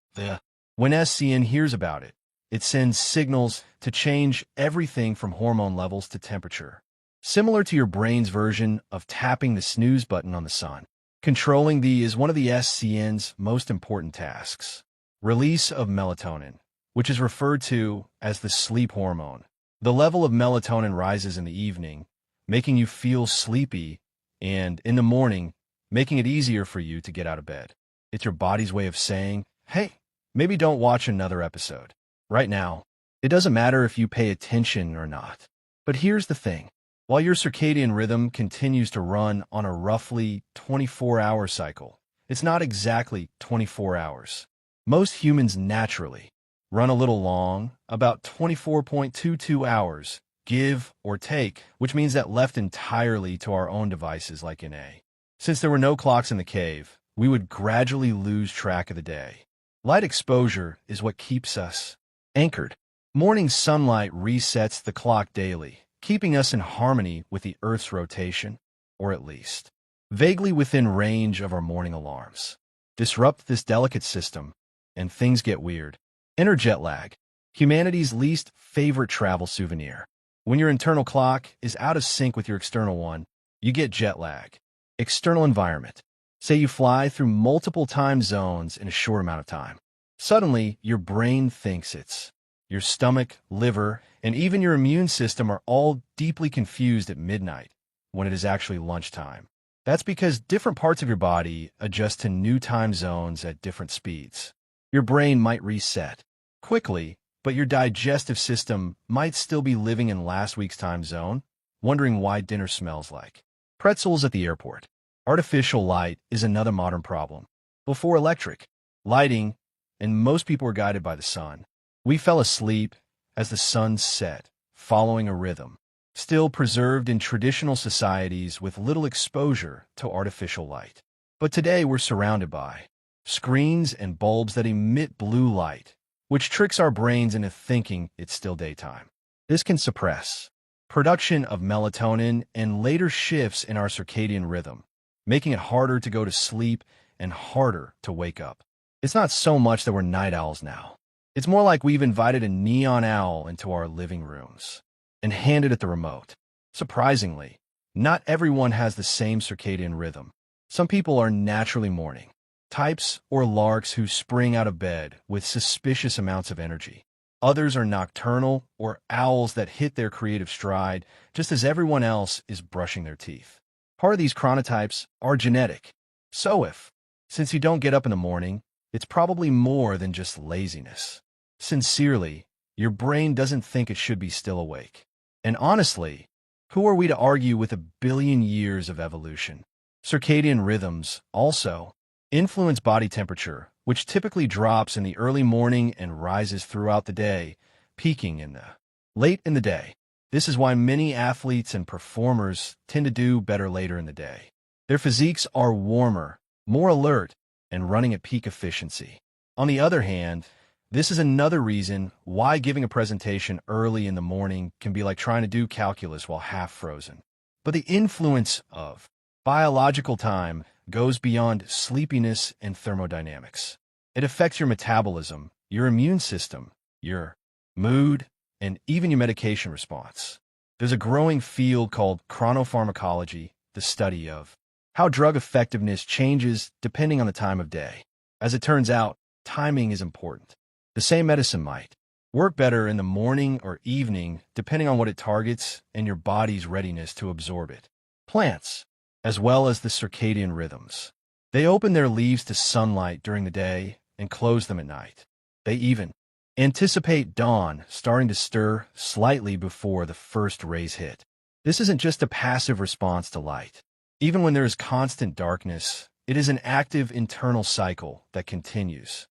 S1: when SCN hears about it, it sends signals to change everything from hormone levels to temperature. Similar to your brain's version of tapping the snooze button on the sun. Controlling thee is one of the SCN's most important tasks. Release of melatonin, which is referred to as the sleep hormone. The level of melatonin rises in the evening, making you feel sleepy, and in the morning, making it easier for you to get out of bed. It's your body's way of saying, hey, maybe don't watch another episode. Right now, it doesn't matter if you pay attention or not. But here's the thing. While your circadian rhythm continues to run on a roughly 24-hour cycle, it's not exactly 24 hours. Most humans naturally run a little long, about 24.22 hours, give or take, which means that left entirely to our own devices like in A. Since there were no clocks in the cave, we would gradually lose track of the day. Light exposure is what keeps us anchored. Morning sunlight resets the clock daily, keeping us in harmony with the Earth's rotation, or at least vaguely within range of our morning alarms. Disrupt this delicate system, and things get weird. Enter jet lag, humanity's least favorite travel souvenir. When your internal clock is out of sync with your external one, you get jet lag. External environment. Say you fly through multiple time zones in a short amount of time. Suddenly, your brain thinks your stomach, liver, and even your immune system are all deeply confused at midnight when it is actually lunchtime. That's because different parts of your body adjust to new time zones at different speeds. Your brain might reset quickly, but your digestive system might still be living in last week's time zone, wondering why dinner smells like pretzels at the airport. Artificial light is another modern problem. Before electric lighting, and most people were guided by the sun, we fell asleep as the sun set, following a rhythm, still preserved in traditional societies with little exposure to artificial light. But today we're surrounded by screens and bulbs that emit blue light, which tricks our brains into thinking it's still daytime. This can suppress production of melatonin and later shifts in our circadian rhythm, making it harder to go to sleep and harder to wake up. It's not so much that we're night owls now. It's more like we've invited a neon owl into our living rooms and handed it the remote. Surprisingly, not everyone has the same circadian rhythm. Some people are naturally morning types or larks who spring out of bed with suspicious amounts of energy. Others are nocturnal or owls that hit their creative stride just as everyone else is brushing their teeth. Part of these chronotypes are genetic. So since you don't get up in the morning, it's probably more than just laziness. Sincerely, your brain doesn't think it should be still awake. And honestly, who are we to argue with 1 billion years of evolution? Circadian rhythms also influence body temperature, which typically drops in the early morning and rises throughout the day, peaking in the late in the day. This is why many athletes and performers tend to do better later in the day. Their physiques are warmer, more alert, and running at peak efficiency. On the other hand, this is another reason why giving a presentation early in the morning can be like trying to do calculus while half frozen. But the influence of biological time goes beyond sleepiness and thermodynamics. It affects your metabolism, your immune system, your mood, and even your medication response. There's a growing field called chronopharmacology, the study of how drug effectiveness changes depending on the time of day. As it turns out, timing is important. The same medicine might work better in the morning or evening depending on what it targets and your body's readiness to absorb it. Plants, as well as the circadian rhythms. They open their leaves to sunlight during the day and close them at night. They even anticipate dawn starting to stir slightly before the first rays hit. This isn't just a passive response to light. Even when there is constant darkness, it is an active internal cycle that continues.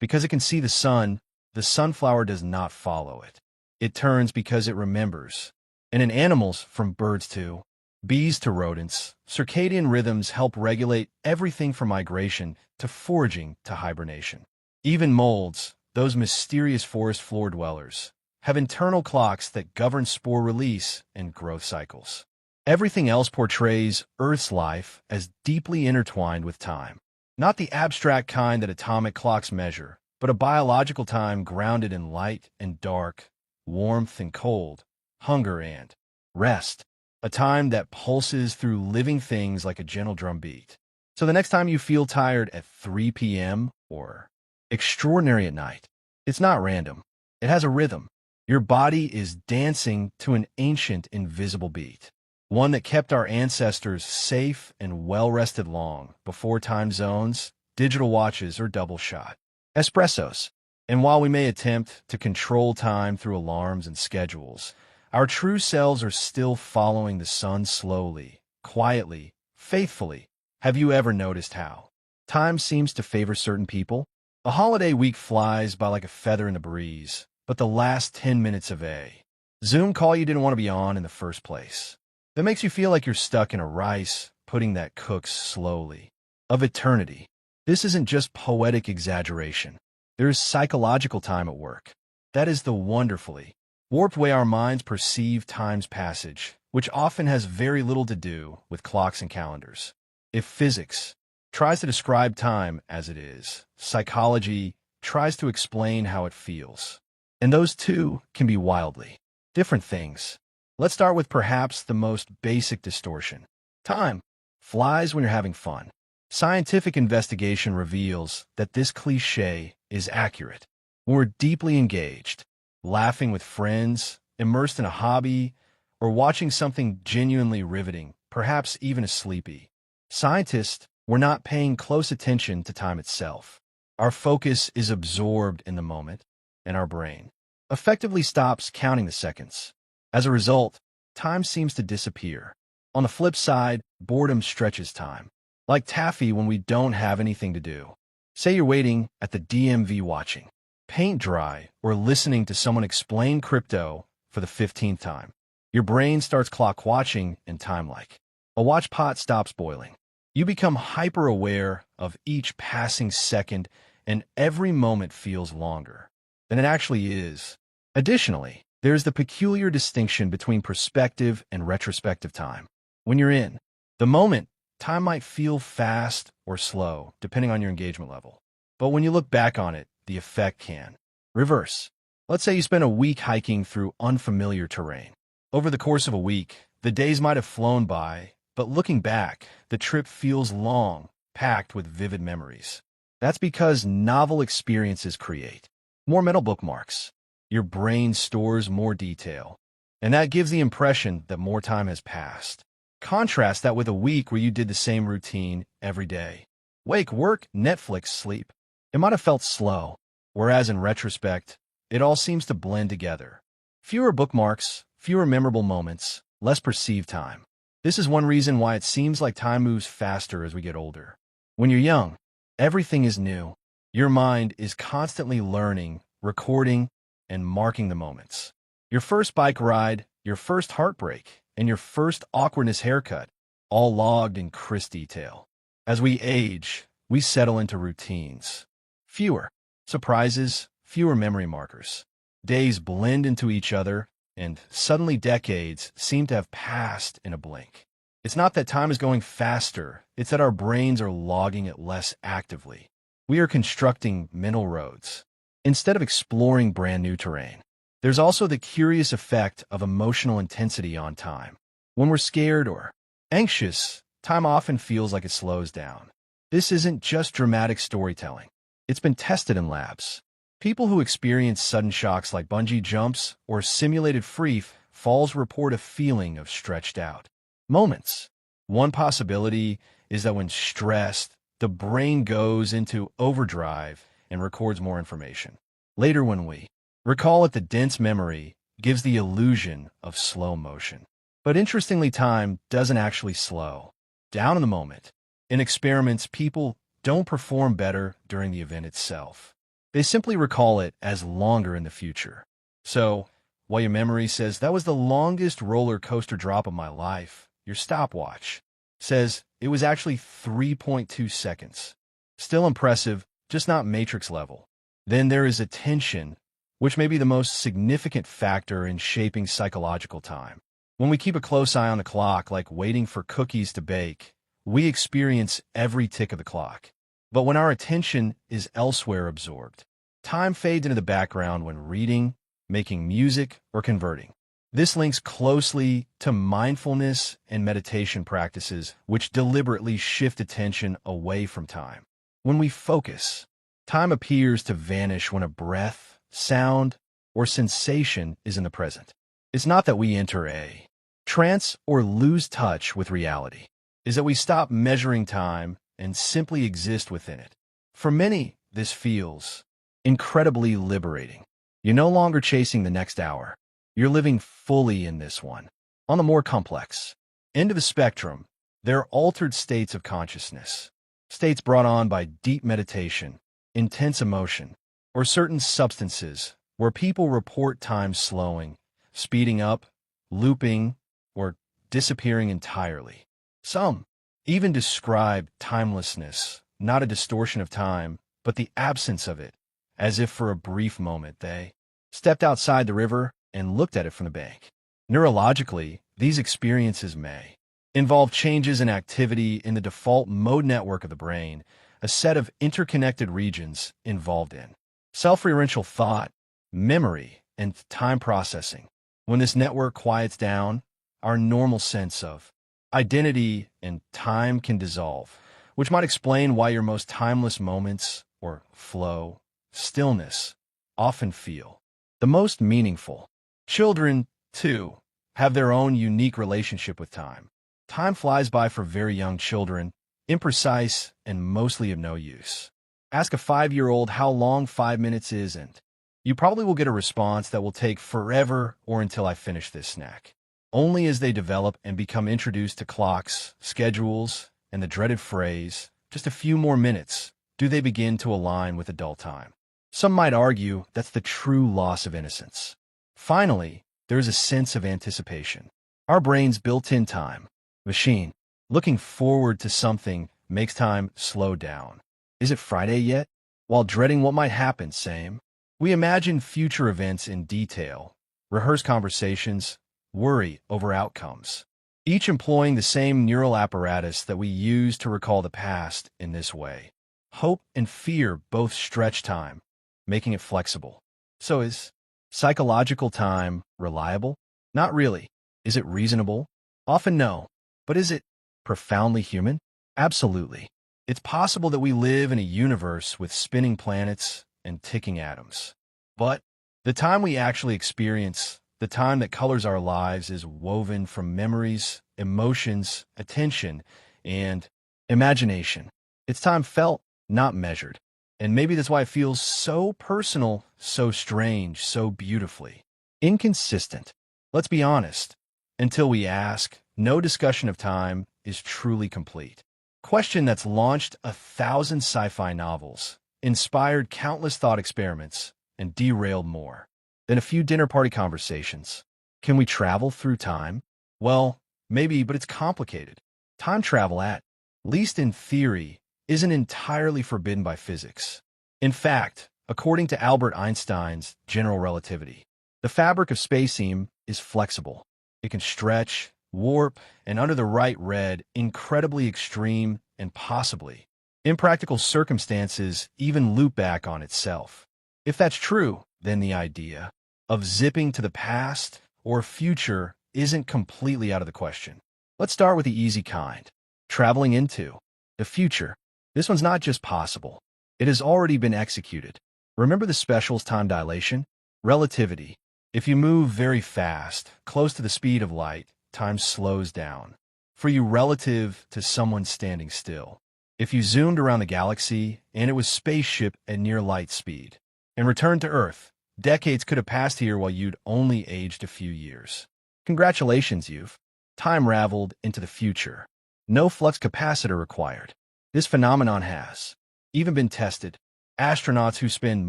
S1: Because it can see the sun, the sunflower does not follow it. It turns because it remembers. And in animals, from birds to bees to rodents, circadian rhythms help regulate everything from migration to foraging to hibernation. Even molds, those mysterious forest floor dwellers, have internal clocks that govern spore release and growth cycles. Everything else portrays Earth's life as deeply intertwined with time. Not the abstract kind that atomic clocks measure, but a biological time grounded in light and dark, warmth and cold, hunger and rest. A time that pulses through living things like a gentle drumbeat. So the next time you feel tired at 3 p.m. or extraordinary at night, it's not random. It has a rhythm. Your body is dancing to an ancient invisible beat, one that kept our ancestors safe and well-rested long before time zones, digital watches, or double-shot espressos. And while we may attempt to control time through alarms and schedules, our true selves are still following the sun slowly, quietly, faithfully. Have you ever noticed how time seems to favor certain people? A holiday week flies by like a feather in the breeze, but the last 10 minutes of a Zoom call you didn't want to be on in the first place, that makes you feel like you're stuck in a rice pudding that cooks slowly. Of eternity. This isn't just poetic exaggeration. There is psychological time at work. That is the wonderfully warped way our minds perceive time's passage, which often has very little to do with clocks and calendars. If physics tries to describe time as it is, psychology tries to explain how it feels. And those two can be wildly different things. Let's start with perhaps the most basic distortion. Time flies when you're having fun. Scientific investigation reveals that this cliché is accurate. When we're deeply engaged, laughing with friends, immersed in a hobby, or watching something genuinely riveting, perhaps even a sleepy. Scientists, we're not paying close attention to time itself. Our focus is absorbed in the moment, and our brain effectively stops counting the seconds. As a result, time seems to disappear. On the flip side, boredom stretches time. Like taffy when we don't have anything to do. Say you're waiting at the DMV watching paint dry or listening to someone explain crypto for the 15th time. Your brain starts clock watching and time like a watch pot stops boiling. You become hyper-aware of each passing second, and every moment feels longer than it actually is. Additionally, there's the peculiar distinction between perspective and retrospective time. When you're in the moment, time might feel fast or slow, depending on your engagement level. But when you look back on it, the effect can reverse. Let's say you spend a week hiking through unfamiliar terrain. Over the course of a week, the days might have flown by, but looking back, the trip feels long, packed with vivid memories. That's because novel experiences create more mental bookmarks. Your brain stores more detail, and that gives the impression that more time has passed. Contrast that with a week where you did the same routine every day. Wake, work, Netflix, sleep. It might have felt slow, whereas in retrospect, it all seems to blend together. Fewer bookmarks, fewer memorable moments, less perceived time. This is one reason why it seems like time moves faster as we get older. When you're young, everything is new. Your mind is constantly learning, recording, and marking the moments. Your first bike ride, your first heartbreak, and your first awkwardness haircut, all logged in crisp detail. As we age, we settle into routines. Fewer surprises, fewer memory markers. Days blend into each other, and suddenly decades seem to have passed in a blink. It's not that time is going faster, it's that our brains are logging it less actively. We are constructing mental roads instead of exploring brand new terrain. There's also the curious effect of emotional intensity on time. When we're scared or anxious, time often feels like it slows down. This isn't just dramatic storytelling. It's been tested in labs. People who experience sudden shocks like bungee jumps or simulated free falls report a feeling of stretched out moments. One possibility is that when stressed, the brain goes into overdrive and records more information. Later, when we recall it, the dense memory gives the illusion of slow motion. But interestingly, time doesn't actually slow down in the moment. In experiments, people don't perform better during the event itself. They simply recall it as longer in the future. So, while your memory says that was the longest roller coaster drop of my life, your stopwatch says it was actually 3.2 seconds. Still impressive, just not Matrix level. Then there is attention, which may be the most significant factor in shaping psychological time. When we keep a close eye on the clock, like waiting for cookies to bake, we experience every tick of the clock. But when our attention is elsewhere absorbed, time fades into the background when reading, making music, or converting. This links closely to mindfulness and meditation practices, which deliberately shift attention away from time. When we focus, time appears to vanish when a breath, sound, or sensation is in the present. It's not that we enter a trance or lose touch with reality. It's that we stop measuring time and simply exist within it. For many, this feels incredibly liberating. You're no longer chasing the next hour. You're living fully in this one. On the more complex end of the spectrum, there are altered states of consciousness, states brought on by deep meditation, intense emotion, or certain substances where people report time slowing, speeding up, looping, or disappearing entirely. Some even describe timelessness, not a distortion of time, but the absence of it, as if for a brief moment they stepped outside the river and looked at it from the bank. Neurologically, these experiences may involve changes in activity in the default mode network of the brain, a set of interconnected regions involved in self-referential thought, memory, and time processing. When this network quiets down, our normal sense of identity and time can dissolve, which might explain why your most timeless moments, or flow, stillness, often feel the most meaningful. Children, too, have their own unique relationship with time. Time flies by for very young children, imprecise and mostly of no use. Ask a 5-year-old how long 5 minutes is, and you probably will get a response that will take forever or until I finish this snack. Only as they develop and become introduced to clocks, schedules, and the dreaded phrase, just a few more minutes, do they begin to align with adult time. Some might argue that's the true loss of innocence. Finally, there is a sense of anticipation. Our brain's built-in time machine, looking forward to something, makes time slow down. Is it Friday yet? While dreading what might happen, same. We imagine future events in detail, rehearse conversations, worry over outcomes, each employing the same neural apparatus that we use to recall the past in this way. Hope and fear both stretch time, making it flexible. So is psychological time reliable? Not really. Is it reasonable? Often no. But is it profoundly human? Absolutely. It's possible that we live in a universe with spinning planets and ticking atoms. But the time we actually experience, the time that colors our lives, is woven from memories, emotions, attention, and imagination. It's time felt, not measured. And maybe that's why it feels so personal, so strange, so beautifully inconsistent. Let's be honest. Until we ask, no discussion of time is truly complete. Question that's launched 1,000 sci-fi novels, inspired countless thought experiments, and derailed more than a few dinner party conversations. Can we travel through time? Well, maybe, but it's complicated. Time travel, at least in theory, isn't entirely forbidden by physics. In fact, according to Albert Einstein's general relativity, the fabric of space-time is flexible. It can stretch, warp, and under the right red, incredibly extreme and possibly impractical circumstances even loop back on itself. If that's true, then the idea of zipping to the past or future isn't completely out of the question. Let's start with the easy kind. Traveling into the future. This one's not just possible. It has already been executed. Remember the specials time dilation? Relativity. If you move very fast, close to the speed of light, time slows down for you relative to someone standing still. If you zoomed around the galaxy and it was spaceship at near light speed and returned to Earth, decades could have passed here while you'd only aged a few years. Congratulations, you've time-raveled into the future. No flux capacitor required. This phenomenon has even been tested. Astronauts who spend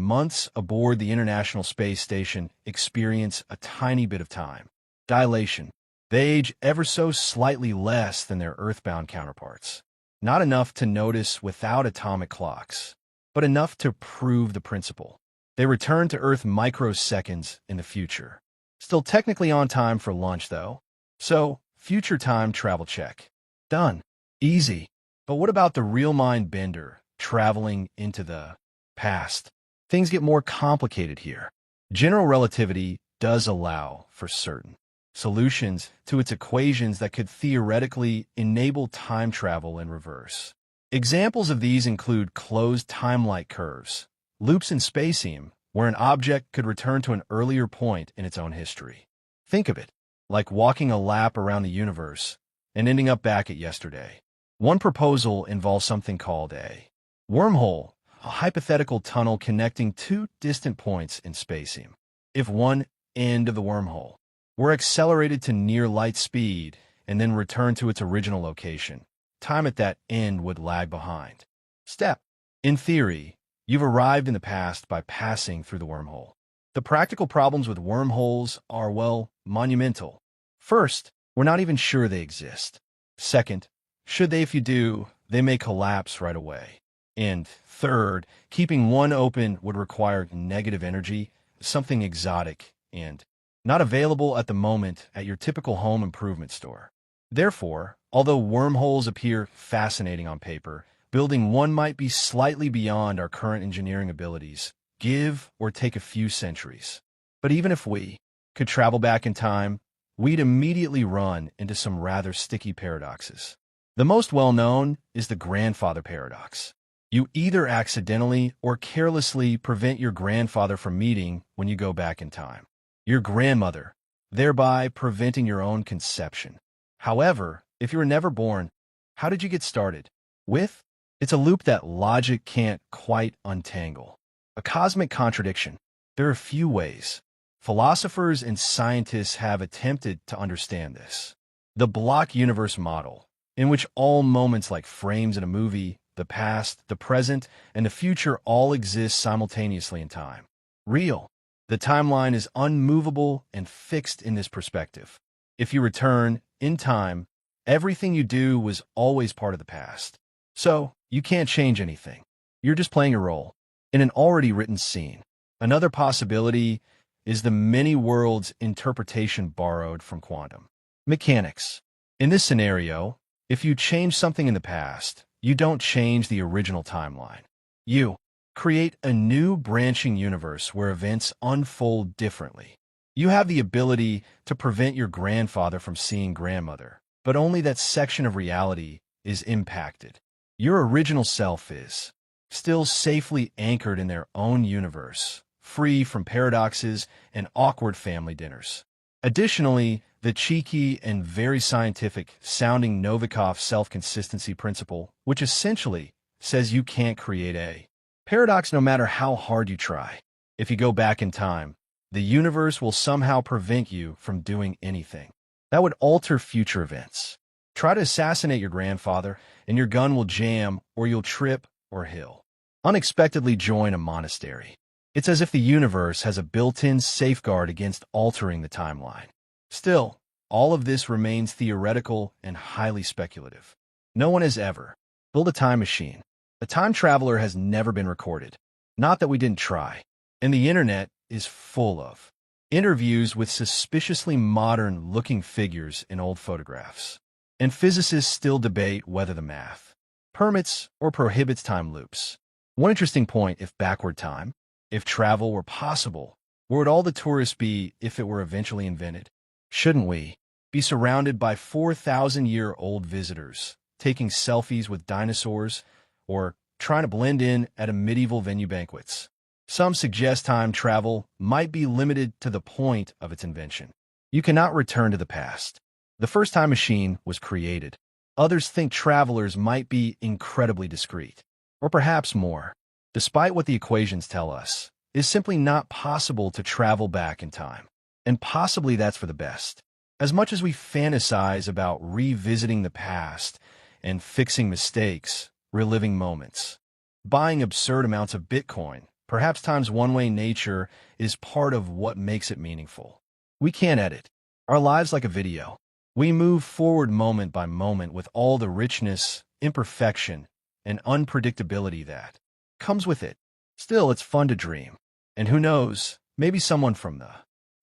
S1: months aboard the International Space Station experience a tiny bit of time dilation. They age ever so slightly less than their Earthbound counterparts. Not enough to notice without atomic clocks, but enough to prove the principle. They return to Earth microseconds in the future. Still technically on time for lunch, though. So, future time travel check. Done. Easy. But what about the real mind bender, traveling into the past? Things get more complicated here. General relativity does allow for certain solutions to its equations that could theoretically enable time travel in reverse. Examples of these include closed time-like curves, loops in space-time, where an object could return to an earlier point in its own history. Think of it like walking a lap around the universe and ending up back at yesterday. One proposal involves something called a wormhole, a hypothetical tunnel connecting two distant points in space-time. If one end of the wormhole were accelerated to near light speed and then returned to its original location, time at that end would lag behind. Step. In theory, you've arrived in the past by passing through the wormhole. The practical problems with wormholes are, well, monumental. First, we're not even sure they exist. Second, should they, if you do, they may collapse right away. And third, keeping one open would require negative energy, something exotic and not available at the moment at your typical home improvement store. Therefore, although wormholes appear fascinating on paper, building one might be slightly beyond our current engineering abilities, give or take a few centuries. But even if we could travel back in time, we'd immediately run into some rather sticky paradoxes. The most well-known is the grandfather paradox. You either accidentally or carelessly prevent your grandfather from meeting when you go back in time. Your grandmother, thereby preventing your own conception. However, if you were never born, how did you get started? With? It's a loop that logic can't quite untangle. A cosmic contradiction. There are few ways. Philosophers and scientists have attempted to understand this. The block universe model, in which all moments like frames in a movie, the past, the present, and the future all exist simultaneously in time. Real. The timeline is unmovable and fixed in this perspective. If you return, in time, everything you do was always part of the past. So, you can't change anything. You're just playing a role in an already written scene. Another possibility is the many worlds interpretation borrowed from quantum mechanics. In this scenario, if you change something in the past, you don't change the original timeline. You create a new branching universe where events unfold differently. You have the ability to prevent your grandfather from seeing grandmother, but only that section of reality is impacted. Your original self is still safely anchored in their own universe, free from paradoxes and awkward family dinners. Additionally, the cheeky and very scientific-sounding Novikov self-consistency principle, which essentially says you can't create a paradox no matter how hard you try. If you go back in time, the universe will somehow prevent you from doing anything. That would alter future events. Try to assassinate your grandfather, and your gun will jam, or you'll trip, or he'll unexpectedly join a monastery. It's as if the universe has a built-in safeguard against altering the timeline. Still, all of this remains theoretical and highly speculative. No one has ever built a time machine. A time traveler has never been recorded. Not that we didn't try. And the internet is full of interviews with suspiciously modern-looking figures in old photographs. And physicists still debate whether the math permits or prohibits time loops. One interesting point: if backward time, if travel were possible, where would all the tourists be if it were eventually invented? Shouldn't we be surrounded by 4,000-year-old visitors, taking selfies with dinosaurs, or trying to blend in at a medieval venue banquets? Some suggest time travel might be limited to the point of its invention. You cannot return to the past. The first time machine was created. Others think travelers might be incredibly discreet, or perhaps more. Despite what the equations tell us, it is simply not possible to travel back in time. And possibly that's for the best. As much as we fantasize about revisiting the past and fixing mistakes, reliving moments, buying absurd amounts of Bitcoin, perhaps time's one-way nature is part of what makes it meaningful. We can't edit our lives like a video. We move forward moment by moment with all the richness, imperfection, and unpredictability that comes with it. Still, it's fun to dream. And who knows, maybe someone from the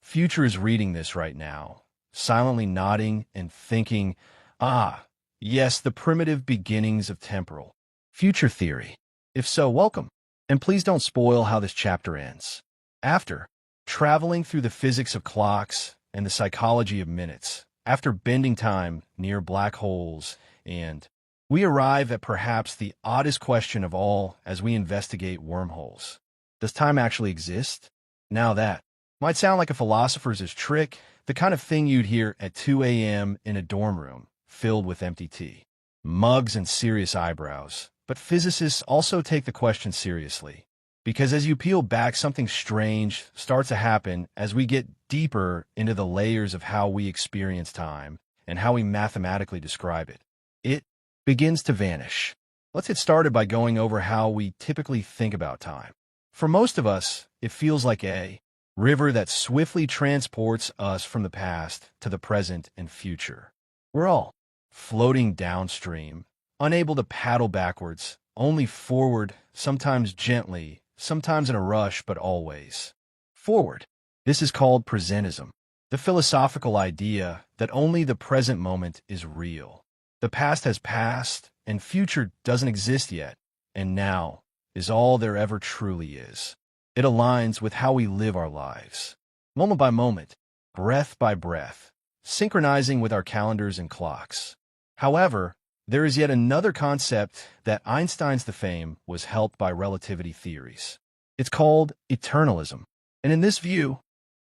S1: future is reading this right now, silently nodding and thinking, ah, yes, the primitive beginnings of temporal future theory. If so, welcome. And please don't spoil how this chapter ends. After traveling through the physics of clocks and the psychology of minutes, after bending time near black holes, and we arrive at perhaps the oddest question of all as we investigate wormholes. Does time actually exist? Now that might sound like a philosopher's trick, the kind of thing you'd hear at 2 a.m. in a dorm room filled with empty tea, mugs, and serious eyebrows. But physicists also take the question seriously, because as you peel back, something strange starts to happen as we get deeper into the layers of how we experience time and how we mathematically describe it. It begins to vanish. Let's get started by going over how we typically think about time. For most of us, it feels like a river that swiftly transports us from the past to the present and future. We're all floating downstream, unable to paddle backwards, only forward, sometimes gently, sometimes in a rush, but always forward. This is called presentism, the philosophical idea that only the present moment is real. The past has passed, and future doesn't exist yet, and now is all there ever truly is. It aligns with how we live our lives, moment by moment, breath by breath, synchronizing with our calendars and clocks. However, there is yet another concept that Einstein's the fame was helped by relativity theories. It's called eternalism. And in this view,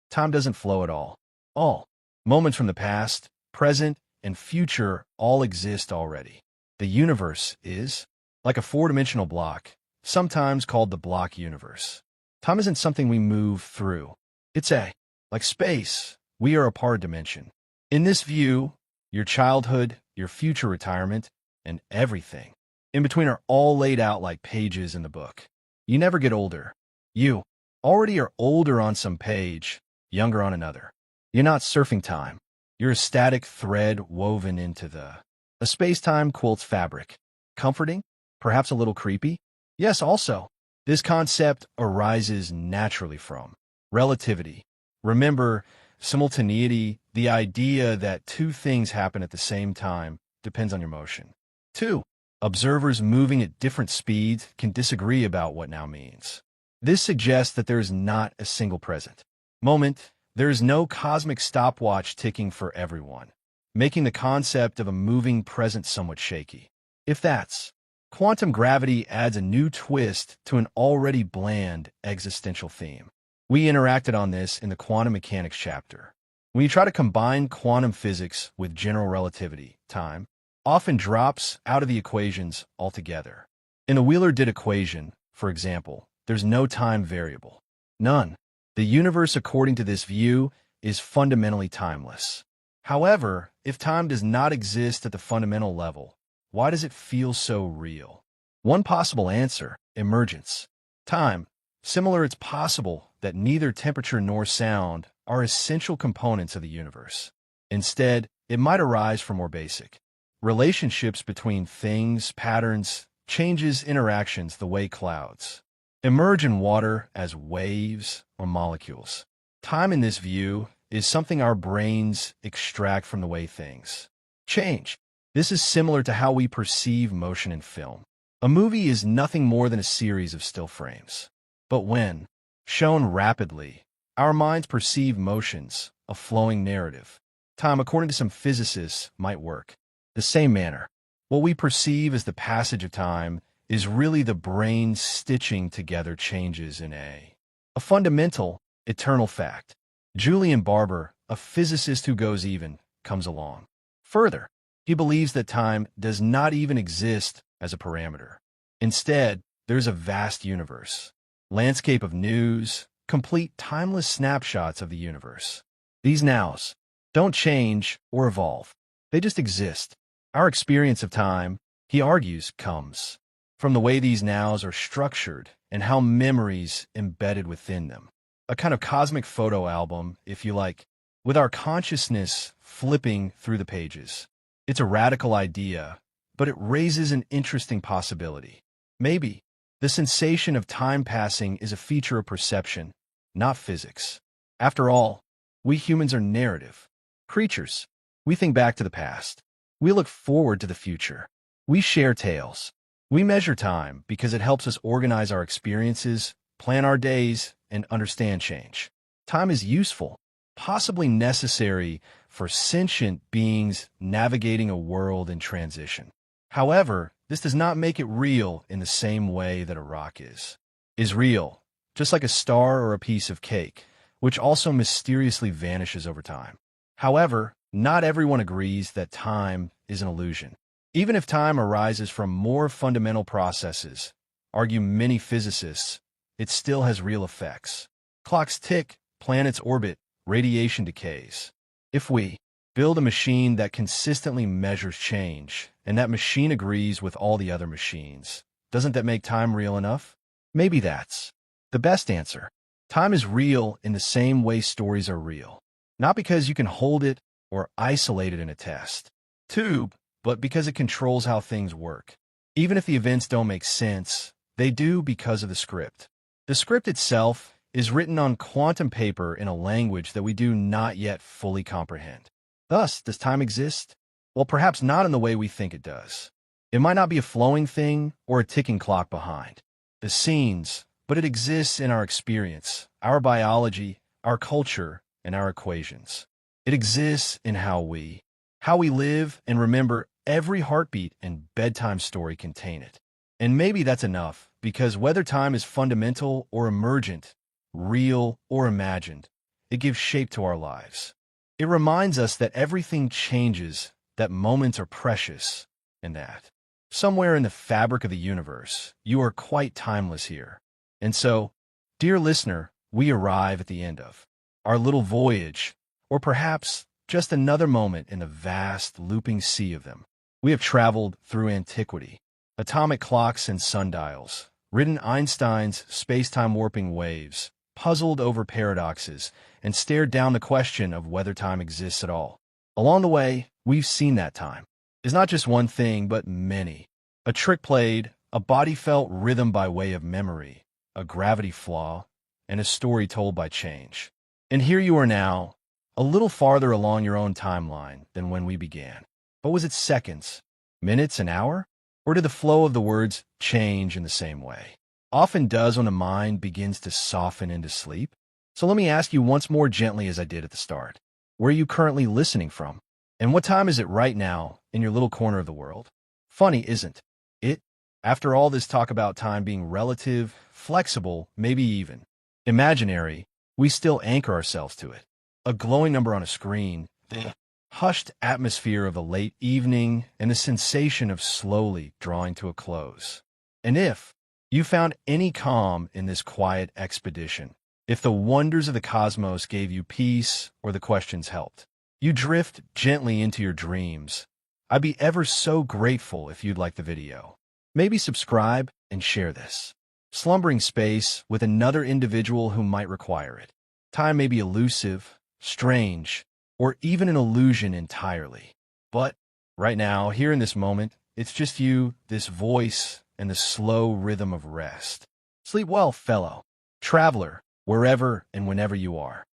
S1: time doesn't flow at all. All moments from the past, present, and future all exist already. The universe is like a four-dimensional block, sometimes called the block universe. Time isn't something we move through. It's like space, we are a part dimension. In this view, your childhood, your future retirement, and everything in between are all laid out like pages in the book. You never get older. You already are older on some page, younger on another. You're not surfing time. You're a static thread woven into a space-time quilt's fabric. Comforting? Perhaps a little creepy? Yes, also. This concept arises naturally from relativity. Remember, simultaneity, the idea that two things happen at the same time, depends on your motion. 2. Observers moving at different speeds can disagree about what now means. This suggests that there is not a single present moment. There is no cosmic stopwatch ticking for everyone, making the concept of a moving present somewhat shaky. If that's, quantum gravity adds a new twist to an already bland existential theme. We interacted on this in the quantum mechanics chapter. When you try to combine quantum physics with general relativity, time often drops out of the equations altogether. In the Wheeler-DeWitt equation, for example, there's no time variable. None. The universe, according to this view, is fundamentally timeless. However, if time does not exist at the fundamental level, why does it feel so real? One possible answer: emergence. Time. Similar, it's possible that neither temperature nor sound are essential components of the universe. Instead, it might arise from more basic relationships between things, patterns, changes, interactions, the way clouds emerge in water as waves or molecules. Time in this view is something our brains extract from the way things change. This is similar to how we perceive motion in film. A movie is nothing more than a series of still frames. But when shown rapidly, our minds perceive motions, a flowing narrative. Time, according to some physicists, might work the same manner. What we perceive as the passage of time is really the brain stitching together changes in a fundamental, eternal fact. Julian Barber, a physicist who goes even, comes along. Further, he believes that time does not even exist as a parameter. Instead, there's a vast universe, landscape of news, complete timeless snapshots of the universe. These nows don't change or evolve. They just exist. Our experience of time, he argues, comes from the way these nows are structured and how memories embedded within them. A kind of cosmic photo album, if you like, with our consciousness flipping through the pages. It's a radical idea, but it raises an interesting possibility. Maybe the sensation of time passing is a feature of perception, not physics. After all, we humans are narrative creatures. We think back to the past. We look forward to the future. We share tales. We measure time because it helps us organize our experiences, plan our days, and understand change. Time is useful, possibly necessary for sentient beings navigating a world in transition. However, this does not make it real in the same way that a rock is real, just like a star or a piece of cake, which also mysteriously vanishes over time. However, not everyone agrees that time is an illusion. Even if time arises from more fundamental processes, argue many physicists, it still has real effects. Clocks tick, planets orbit, radiation decays. If we build a machine that consistently measures change, and that machine agrees with all the other machines, doesn't that make time real enough? Maybe that's the best answer. Time is real in the same way stories are real. Not because you can hold it or isolate it in a test tube, but because it controls how things work. Even if the events don't make sense, they do because of the script. The script itself is written on quantum paper in a language that we do not yet fully comprehend. Thus, does time exist? Well, perhaps not in the way we think it does. It might not be a flowing thing or a ticking clock behind the scenes, but it exists in our experience, our biology, our culture, and our equations. It exists in how we live and remember. Every heartbeat and bedtime story contain it. And maybe that's enough, because whether time is fundamental or emergent, real or imagined, it gives shape to our lives. It reminds us that everything changes, that moments are precious, and that somewhere in the fabric of the universe, you are quite timeless here. And so, dear listener, we arrive at the end of our little voyage, or perhaps just another moment in the vast looping sea of them. We have traveled through antiquity, atomic clocks and sundials, ridden Einstein's space-time warping waves, puzzled over paradoxes, and stared down the question of whether time exists at all. Along the way, we've seen that time is not just one thing, but many. A trick played, a body-felt rhythm by way of memory, a gravity flaw, and a story told by change. And here you are now, a little farther along your own timeline than when we began. But was it seconds, minutes, an hour? Or did the flow of the words change in the same way? Often does when the mind begins to soften into sleep. So let me ask you once more gently as I did at the start. Where are you currently listening from? And what time is it right now in your little corner of the world? Funny, isn't it? After all this talk about time being relative, flexible, maybe even imaginary, we still anchor ourselves to it. A glowing number on a screen, the hushed atmosphere of a late evening, and the sensation of slowly drawing to a close. And if you found any calm in this quiet expedition, if the wonders of the cosmos gave you peace or the questions helped, you drift gently into your dreams, I'd be ever so grateful if you'd like the video. Maybe subscribe and share this slumbering space with another individual who might require it. Time may be elusive, strange, or even an illusion entirely. But right now, here in this moment, it's just you, this voice, and the slow rhythm of rest. Sleep well, fellow traveler, wherever and whenever you are.